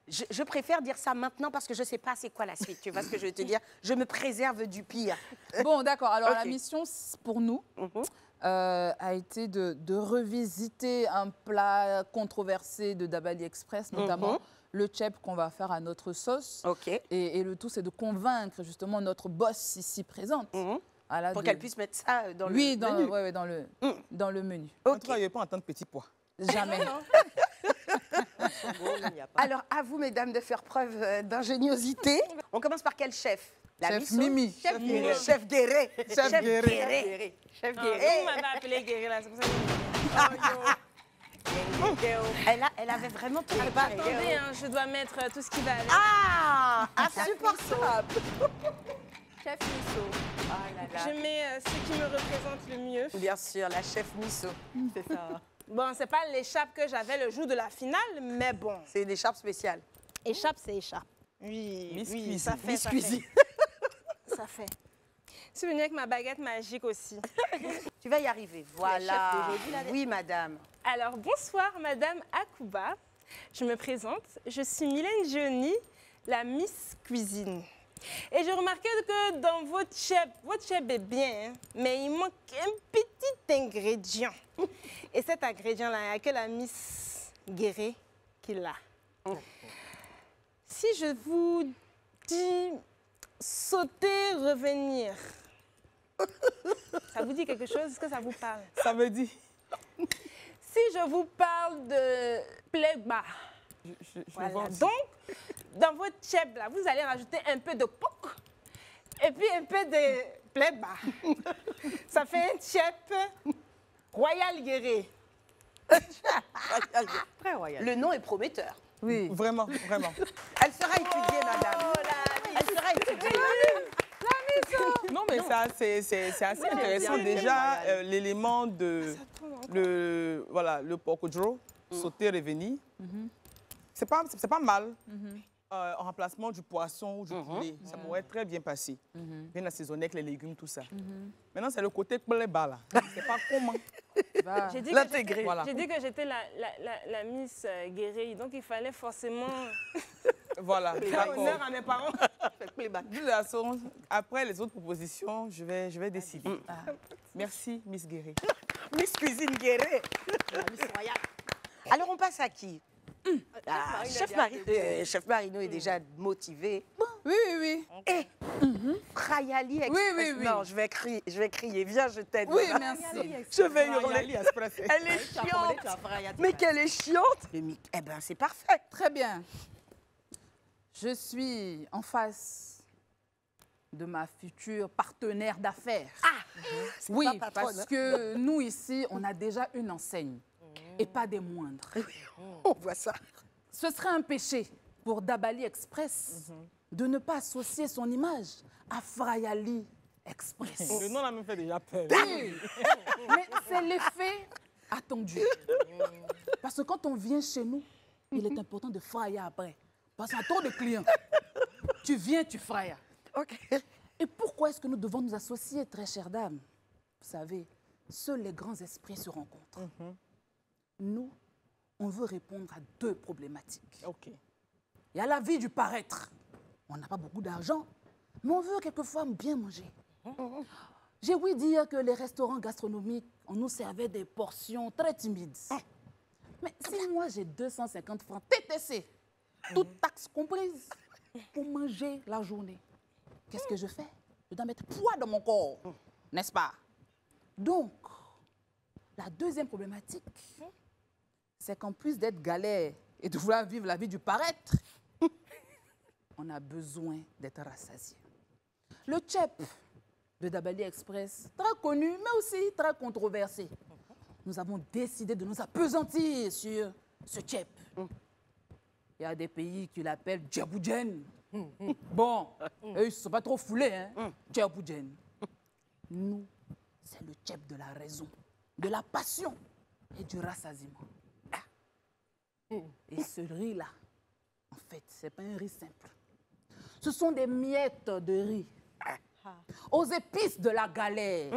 Je préfère dire ça maintenant parce que je ne sais pas c'est quoi la suite. Tu vois ce que je veux te dire? Je me préserve du pire. Bon, d'accord. Alors, Ok. la mission pour nous, a été de revisiter un plat controversé de Dabali Express, notamment le tchèp qu'on va faire à notre sauce. Ok. Et le tout, c'est de convaincre justement notre boss ici présente. Voilà, Pour qu'elle puisse mettre ça dans oui, le menu. dans le menu. En tout cas, il n'y a pas en tant de petits pois. Jamais. Alors, à vous, mesdames, de faire preuve d'ingéniosité. On commence par quel chef? Chef Misso? Mimi. Chef Guéré. Chef Guéré. Chef Guéré. Guéré. Chef Ah, Guéré. vous m'avez appelé Guéry là, c'est pour ça que... Elle avait vraiment tout préparé. Attendez, hein, je dois mettre tout ce qui va avec. Ah, insupportable. Chef Misso. Ah là là. Je mets ce qui me représente le mieux. Bien sûr, la chef Misso. C'est ça. Bon, c'est pas l'écharpe que j'avais le jour de la finale, mais bon. C'est une écharpe spéciale. Écharpe, c'est écharpe. Oui, Miss oui, Cuisine. ça fait, Miss ça Cuisine. fait. Ça fait. Je suis venue avec ma baguette magique aussi. Tu vas y arriver. Voilà. chef d'aujourd'hui, là, Oui, madame. Alors, bonsoir, Madame Akouba. Je me présente. Je suis Mylène Johnny, la Miss Cuisine. Et j'ai remarqué que dans votre chèvre est bien, hein, mais il manque un petit ingrédient. Et cet ingrédient-là, il n'y a que la Miss Guéré qui l'a. Si je vous dis sauter, revenir, ça vous dit quelque chose? Est-ce que ça vous parle? Ça veut dire... Si je vous parle de plegba, Je voilà. vois aussi. Donc, dans votre chèvre, là, vous allez rajouter un peu de poc et puis un peu de plegba. Ça fait un chèvre royal guéré. Très royal. Le nom est prometteur. Oui. Vraiment, vraiment. Elle sera étudiée, madame. Elle sera étudiée. Non, mais ça, c'est assez intéressant. bien, Déjà, bien. l'élément de le pork au draw, sauter, revenir, c'est pas mal. En remplacement du poisson ou du poulet, ça pourrait très bien passer. Bien assaisonné avec les légumes, tout ça. Maintenant, c'est le côté pleba là. C'est pas comment. J'ai dit, L'intégrer. Voilà. j'ai dit que j'étais la Miss Guéré, donc il fallait forcément Voilà, faire d'accord. honneur à mes parents. De toute façon, après les autres propositions, je vais décider. Merci, Miss Guéry. Miss Cuisine Guéré. Alors, on passe à qui? Chef Marino est déjà motivé. Oui, oui, oui. Et Rayali Express. Oui, oui, oui. Non, je vais crier. Viens, je t'aide. Oui, madame. merci. Je vais hurler. Royali Express. Elle est chiante. Mais qu'elle est chiante. Eh ben, c'est parfait. Très bien. Je suis en face de ma future partenaire d'affaires. C'est Oui, pas patronne, parce hein. que nous ici, on a déjà une enseigne et pas des moindres. On voit ça. Ce serait un péché pour Dabali Express de ne pas associer son image à Frayali Express. Le nom l'a même fait déjà peur. Oui, mais c'est l'effet attendu. Parce que quand on vient chez nous, il est important de fryer après. Parce qu'à trop de clients, tu viens, tu frayes. OK. Et pourquoi est-ce que nous devons nous associer, très chère dame? Vous savez, seuls les grands esprits se rencontrent. Nous, on veut répondre à deux problématiques. OK. Il y a la vie du paraître. On n'a pas beaucoup d'argent, mais on veut quelquefois bien manger. J'ai ouï dire que les restaurants gastronomiques, on nous servait des portions très timides. Mais si moi j'ai 250 francs TTC, toutes taxes comprises, pour manger la journée, qu'est-ce que je fais? Je dois mettre poids dans mon corps, n'est-ce pas? Donc, la deuxième problématique, c'est qu'en plus d'être galère et de vouloir vivre la vie du paraître, on a besoin d'être rassasié. Le tchèp de Dabali Express, très connu, mais aussi très controversé. Nous avons décidé de nous appesantir sur ce tchèp. Il y a des pays qui l'appellent djaboudjen. Bon, eux, ils ne se sont pas trop foulés, hein. Djaboudjen. Nous, c'est le tchèp de la raison, de la passion et du rassasiement. Et ce riz-là, en fait, ce n'est pas un riz simple. Ce sont des miettes de riz aux épices de la galère.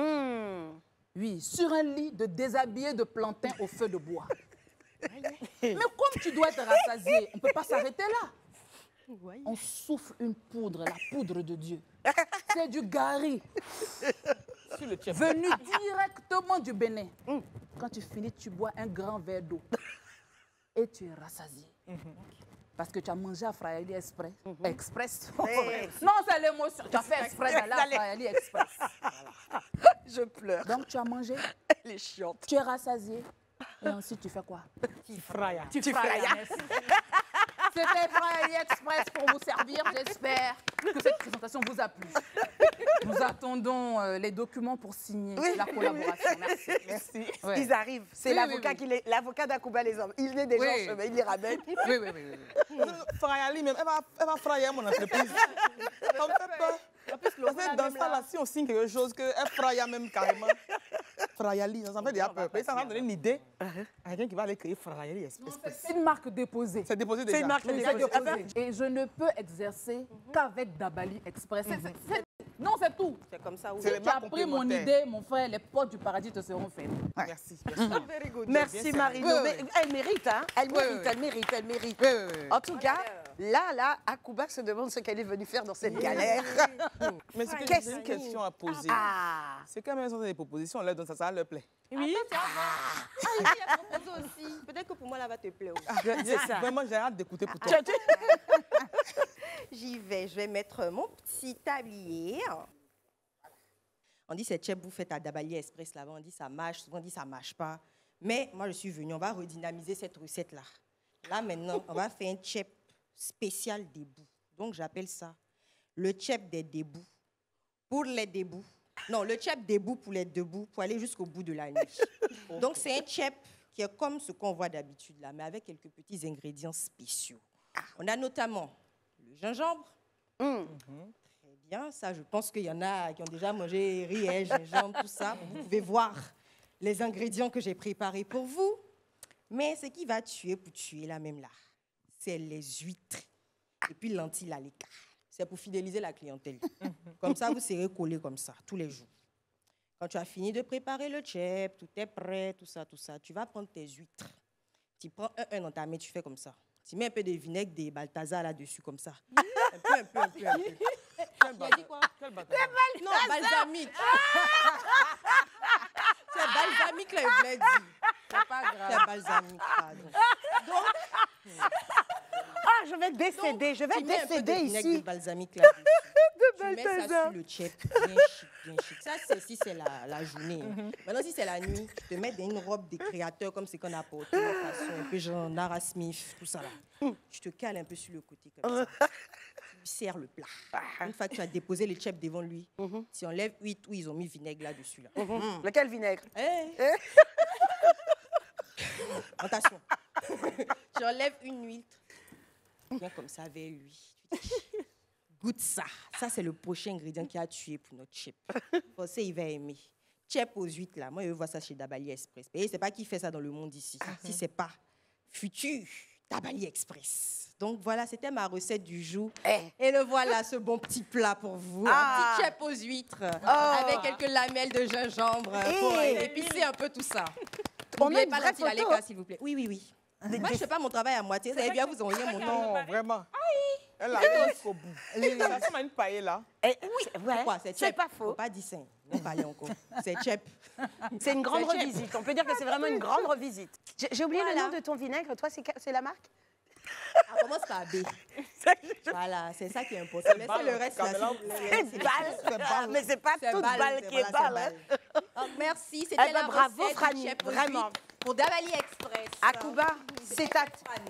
Oui, sur un lit de déshabillé de plantain au feu de bois. Mais comme tu dois être rassasié, on ne peut pas s'arrêter là. On souffle une poudre, la poudre de Dieu. C'est du gari. Sur le chef. Venu directement du Bénin. Quand tu finis, tu bois un grand verre d'eau. Et tu es rassasié. Parce que tu as mangé à Frayali Express. Express. Non, c'est l'émotion. Tu as fait express d'aller à Frayali Express. Je pleure. Donc, tu as mangé, Elle est chiante. tu es rassasié. Et ensuite, tu fais quoi? Fraya. Tu frayas. Merci. C'était Frayali Express pour vous servir. J'espère que cette présentation vous a plu. Nous attendons les documents pour signer la collaboration. Merci. Merci. Ouais. Ils arrivent. C'est Oui, l'avocat oui, oui. qui les... l'avocat d'Akouba les hommes. Il est déjà Oui. en chemin, il les ramène. Oui. Frayali même, elle va frayer mon entreprise. Ça me fait peur. En fait, dans ça, là, si on signe quelque chose, qu'elle fraya même carrément. Frayali, ça me fait déjà peur. Ça va donner une idée à quelqu'un qui va aller créer Frayali Express. C'est une marque déposée. C'est déposé déjà. C'est une marque Oui, déjà c'est déposée. déposé. Et je ne peux exercer qu'avec Dabali Express. Non, c'est tout. C'est comme ça. C'est Si les tu as marques pris mon complémentaires. idée, mon frère, les portes du paradis te seront fermées. Merci. Very good. Merci Bien Marino. Oui, Mais oui. elle mérite, hein. Elle mérite, oui. elle mérite, elle mérite. Oui. En tout cas, là, Akouba se demande ce qu'elle est venue faire dans cette galère. Mais c'est que Qu'est-ce j'ai une question à poser. Ah. C'est quand même des propositions, on leur donne ça, ça leur plaît. Oui. Il a proposé aussi. Peut-être que pour moi, là, va te plaire aussi. C'est ça. Vraiment, j'ai hâte d'écouter pour toi. J'y vais. Je vais mettre mon petit tablier. On dit c'est chep vous faites à Dabali Express là-bas. On dit ça marche. Souvent on dit ça marche pas. Mais moi, je suis venue. On va redynamiser cette recette-là. Là, maintenant, on va faire un chep spécial debout. Donc, j'appelle ça le chep des debout. Pour les debout. Non, le chep debout pour les debout, pour aller jusqu'au bout de la nuit. Donc, c'est un chep qui est comme ce qu'on voit d'habitude là, mais avec quelques petits ingrédients spéciaux. On a notamment le gingembre. Très bien, ça, je pense qu'il y en a qui ont déjà mangé riz, gingembre, tout ça. Vous pouvez voir les ingrédients que j'ai préparés pour vous. Mais ce qui va tuer pour tuer là même là, c'est les huîtres et puis lentilles à l'écart. C'est pour fidéliser la clientèle. Comme ça, vous serez collés comme ça, tous les jours. Quand tu as fini de préparer le chep, tout est prêt, tout ça, tu vas prendre tes huîtres. Tu prends un dans ta main, tu fais comme ça. Tu mets un peu de vinaigre, des Balthazar là-dessus, comme ça. Un peu. Tu as dit quoi? Non, balsamique. C'est balsamique, là, il voulait dire. C'est pas grave. C'est balsamique, pardon. Donc, Ah, je vais décéder, je vais tu mets un peu de décéder vinaigre ici. de balsamique là-dessus. Tu mets ça sur le chep, bien chic. Ça, c'est si c'est la journée. Maintenant, si c'est la nuit, tu te mets dans une robe des créateurs comme ce qu'on a porté, de façon un peu genre Nara Smith, tout ça là. Tu te cales un peu sur le côté comme ça. Tu lui sers le plat. Une fois que tu as déposé le chep devant lui, tu enlèves huîtres où ils ont mis vinaigre là-dessus. Là. Lequel vinaigre? Attention. Tu enlèves une huître, bien comme ça vers lui. Tu dis, goûte ça. Ça, c'est le prochain ingrédient qui a tué pour notre chip. Pensez, il va aimer. Chip aux huîtres, là. Moi, je vois ça chez Dabali Express. Et c'est pas qui fait ça dans le monde ici. Si c'est pas futur Dabali Express. Donc, voilà, c'était ma recette du jour. Et le voilà, ce bon petit plat pour vous. Un petit chip aux huîtres avec quelques lamelles de gingembre pour épicer un peu tout ça. On a N'oubliez une pas vraie l'anti à photo. l'écart, s'il vous plaît. Oui. Moi, je ne fais pas mon travail à moitié. Vous allez bien vous envoyer mon nom. Non, vraiment. Elle a jusqu'au bout. Ça ressemble à une paille là. Oui, ouais. Quoi, c'est C'est chep. pas Faut faux. pas dire ça. On parle encore. C'est chep. C'est une grande C'est chep. revisite. On peut dire que c'est vraiment une grande revisite. J'ai oublié le Voilà. nom de ton vinaigre. Toi, c'est la marque? On commence par B. Voilà, c'est ça qui est important. Laissez le reste là. Caméra. s'il vous plaît. C'est balle. Mais c'est pas C'est toute balle qui est voilà, balle. c'est hein. Donc, merci. Eh C'était ben, la bravo, recette Franny, du chep aux vraiment. huîtres pour Dabali Express. Akouba, c'est à...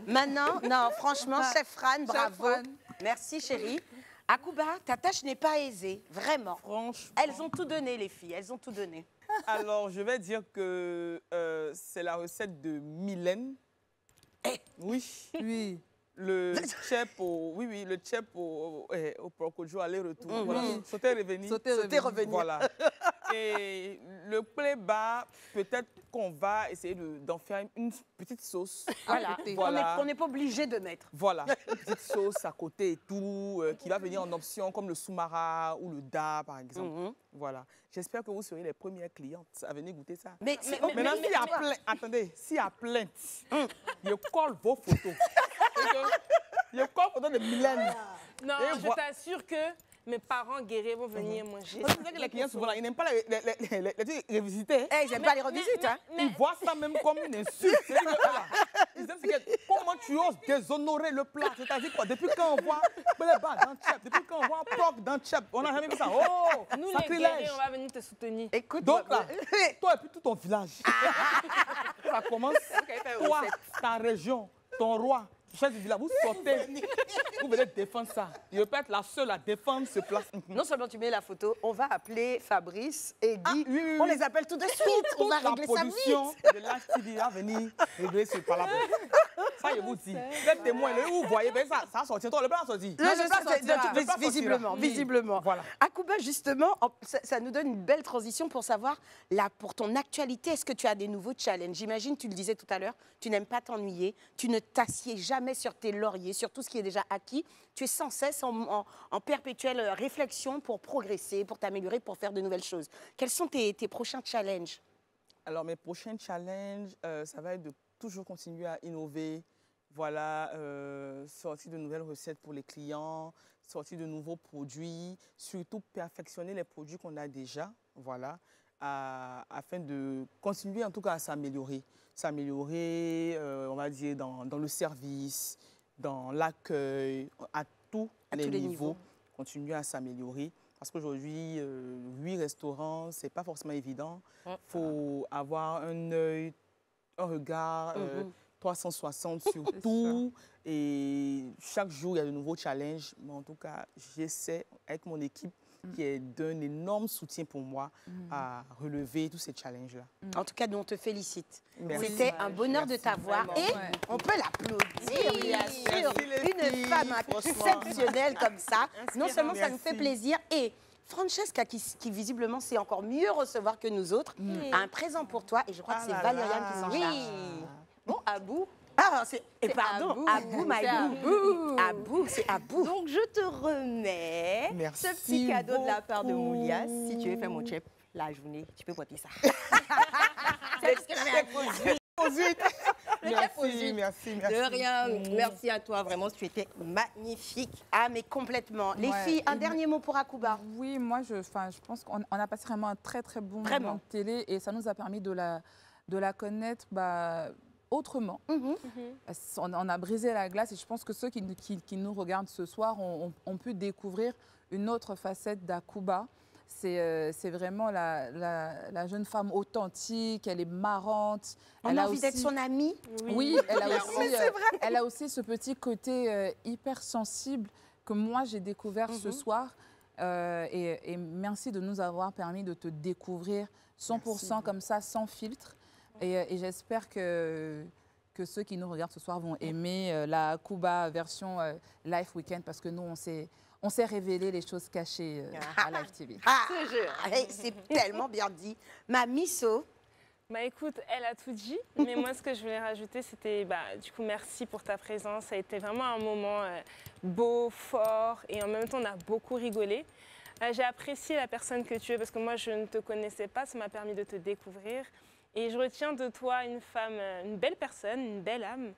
Maintenant, non, franchement, chef Fran, bravo. Fran. Merci, chérie. Akouba, ta tâche n'est pas aisée, vraiment. Franchement. Elles ont tout donné, les filles, elles ont tout donné. Alors, je vais dire que c'est la recette de Mylène. Oui. Oui. Le chep au... Oui, le chep au Procojo, aller-retour. Voilà. Sauter, revenir. Sauter, revenir. Voilà. Et le playback, peut-être qu'on va essayer d'en faire une petite sauce. Voilà, côté. Voilà. on n'est pas obligé de mettre. Voilà, une petite sauce à côté et tout, qui va venir en option comme le soumara ou le da, par exemple. Voilà. J'espère que vous serez les premières clientes à venir goûter ça. Mais Maintenant, s'il y a plainte, attendez, s'il y a plainte, je colle vos photos. Et que je colle photos de Mylène. Non, Et je voi- t'assure que mes parents guéris vont venir manger. Parce que les clients, souvent, là, ils n'aiment pas les trucs revisités. Eh, ils n'aiment pas les revisites, hein. Ils voient ça même comme une insulte. C'est-à-dire que, voilà, ils aiment comment tu oses déshonorer le plat. C'est-à-dire quoi? Depuis quand on voit Beleba dans Tchèp, depuis quand on voit Pork dans Tchèp, on n'a jamais vu ça. Oh, Nous, les sacrilège. guéris, on va venir te soutenir. Écoute, Donc là, toi et puis tout ton village. Ça commence, toi, ta région, ton roi, chef du village, vous sortez, vous venez défendre ça. Il ne peut pas être la seule à défendre ce plat. non seulement tu mets la photo, on va appeler Fabrice et Guy. Oui, oui, On oui. les appelle tout de suite. On va régler ça la vite. production de Live TV va venir régler ce plat-là. Ça, je vous dis. Vous êtes témoin, vous voyez, ben ça a sorti. Toi, le plat a sorti. Non, Le plat sortira. Le plat visiblement, sortira. visiblement. Voilà. Akuba, justement, ça nous donne une belle transition pour savoir, là, pour ton actualité, est-ce que tu as des nouveaux challenges? J'imagine, tu le disais tout à l'heure, tu n'aimes pas t'ennuyer, tu ne t'assieds jamais sur tes lauriers, sur tout ce qui est déjà acquis. Tu es sans cesse en perpétuelle réflexion pour progresser, pour t'améliorer, pour faire de nouvelles choses. Quels sont tes prochains challenges? Alors, mes prochains challenges, ça va être de toujours continuer à innover. Voilà, sortir de nouvelles recettes pour les clients, sortir de nouveaux produits, surtout perfectionner les produits qu'on a déjà, voilà, afin de continuer en tout cas à s'améliorer. S'améliorer, on va dire, dans le service, dans l'accueil, à tous les niveaux, continuer à s'améliorer. Parce qu'aujourd'hui, 8 restaurants, ce n'est pas forcément évident. Il faut avoir un œil, un regard 360 sur tout. Et chaque jour, il y a de nouveaux challenges. Mais en tout cas, j'essaie, avec mon équipe, qui est d'un énorme soutien pour moi, à relever tous ces challenges-là. En tout cas, nous, on te félicite. Merci. C'était un bonheur de t'avoir. Et on peut l'applaudir, bien sûr. Une femme exceptionnelle comme ça. Non seulement ça nous fait plaisir, et Francesca, qui visiblement sait encore mieux recevoir que nous autres, a un présent pour toi. Et je crois que c'est Valériane qui s'en charge. Bon, Abou. Ah, pardon, Abou, my boo. Abou, c'est Abou. Donc, je te remets Merci ce petit cadeau de la part de beaucoup. Moulias. Si tu veux faire mon chef la journée, tu peux porter ça. Merci, merci. De rien. Merci à toi. Vraiment, tu étais magnifique. Ah, mais complètement. Les filles, un dernier mot pour Akuba. Oui, moi, je pense qu'on a passé vraiment un très, très bon moment de télé et ça nous a permis de la connaître autrement. On a brisé la glace et je pense que ceux qui nous regardent ce soir ont pu découvrir une autre facette d'Akuba. C'est vraiment la jeune femme authentique, elle est marrante. On a envie d'être son amie. Oui, elle a aussi ce petit côté hyper sensible que moi j'ai découvert ce soir. Et merci de nous avoir permis de te découvrir 100% comme ça, sans filtre. Et j'espère que ceux qui nous regardent ce soir vont aimer la Akuba version Life Weekend parce que nous, on s'est révélé les choses cachées à Live TV. C'est tellement bien dit. Ma Misso. Bah écoute, elle a tout dit, mais moi ce que je voulais rajouter c'était du coup merci pour ta présence, ça a été vraiment un moment beau, fort et en même temps on a beaucoup rigolé. J'ai apprécié la personne que tu es parce que moi je ne te connaissais pas, ça m'a permis de te découvrir et je retiens de toi une femme, une belle personne, une belle âme,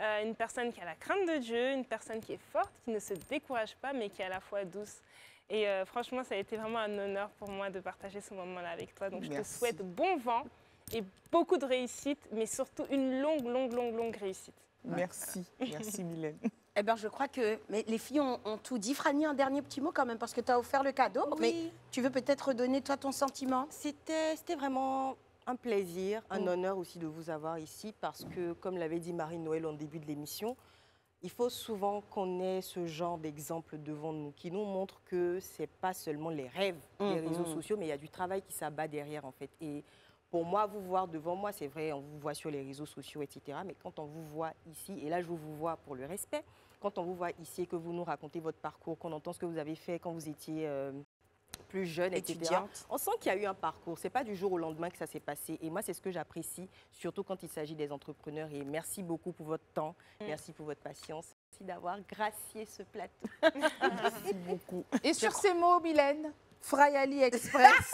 une personne qui a la crainte de Dieu, une personne qui est forte, qui ne se décourage pas mais qui est à la fois douce. Et franchement ça a été vraiment un honneur pour moi de partager ce moment-là avec toi, donc je te souhaite bon vent. Et beaucoup de réussite, mais surtout une longue réussite. Merci, merci Mylène. Eh bien, je crois que les filles ont tout dit. Franny, un dernier petit mot quand même, parce que tu as offert le cadeau. Oui. Mais tu veux peut-être redonner, toi, ton sentiment? C'était vraiment un plaisir, un honneur aussi de vous avoir ici, parce que, comme l'avait dit Marie-Noël en début de l'émission, il faut souvent qu'on ait ce genre d'exemple devant nous, qui nous montre que ce n'est pas seulement les rêves des réseaux sociaux, mais il y a du travail qui s'abat derrière, en fait. Et pour moi, vous voir devant moi, c'est vrai, on vous voit sur les réseaux sociaux, etc. Mais quand on vous voit ici, et là, je vous vois pour le respect, quand on vous voit ici et que vous nous racontez votre parcours, qu'on entend ce que vous avez fait quand vous étiez plus jeune, etc. Étudiante. On sent qu'il y a eu un parcours. Ce n'est pas du jour au lendemain que ça s'est passé. Et moi, c'est ce que j'apprécie, surtout quand il s'agit des entrepreneurs. Et merci beaucoup pour votre temps. Merci pour votre patience. Merci d'avoir gracié ce plateau. Merci beaucoup. Et sur ces mots, Mylène, Fry Ali Express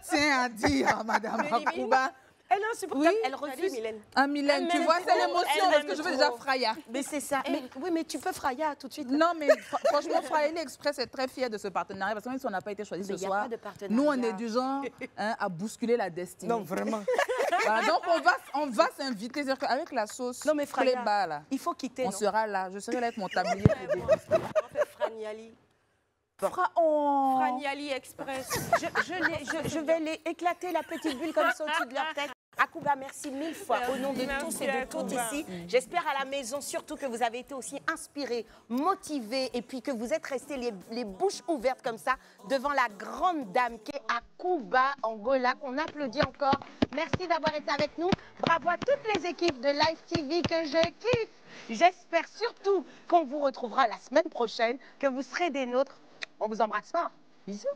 tient à dire à Madame Akuba Elle est insupportable. Oui. Elle refuse. Mylène. Un Mylène, tu m'aime vois, trop, c'est l'émotion elle parce m'aime que je veux trop. déjà Fraya. Mais c'est ça. Oui, mais tu peux Fraya tout de suite. Non, mais franchement, Fraya Express est très fière de ce partenariat parce que même si on n'a pas été choisi Mais ce y a soir, pas de partenariat. nous, on est du genre à bousculer la destinée. Non, vraiment. Voilà, donc, on va s'inviter. C'est-à-dire qu'avec la sauce, Non, mais Fraya, Cléba, là, il faut quitter. on non sera là. Je serai là avec mon tablier. de déguster. On fait Franiali. Franiali Express. Je vais les éclater la petite bulle comme ça au-dessus de leur tête. Akuba, merci mille fois au nom de Merci tous et de Akuba. toutes ici. J'espère à la maison surtout que vous avez été aussi inspirés, motivés et puis que vous êtes restés les bouches ouvertes comme ça devant la grande dame qui est Akuba Angola, qu'on applaudit encore. Merci d'avoir été avec nous. Bravo à toutes les équipes de Live TV que je kiffe. J'espère surtout qu'on vous retrouvera la semaine prochaine, que vous serez des nôtres. On vous embrasse fort. Bisous.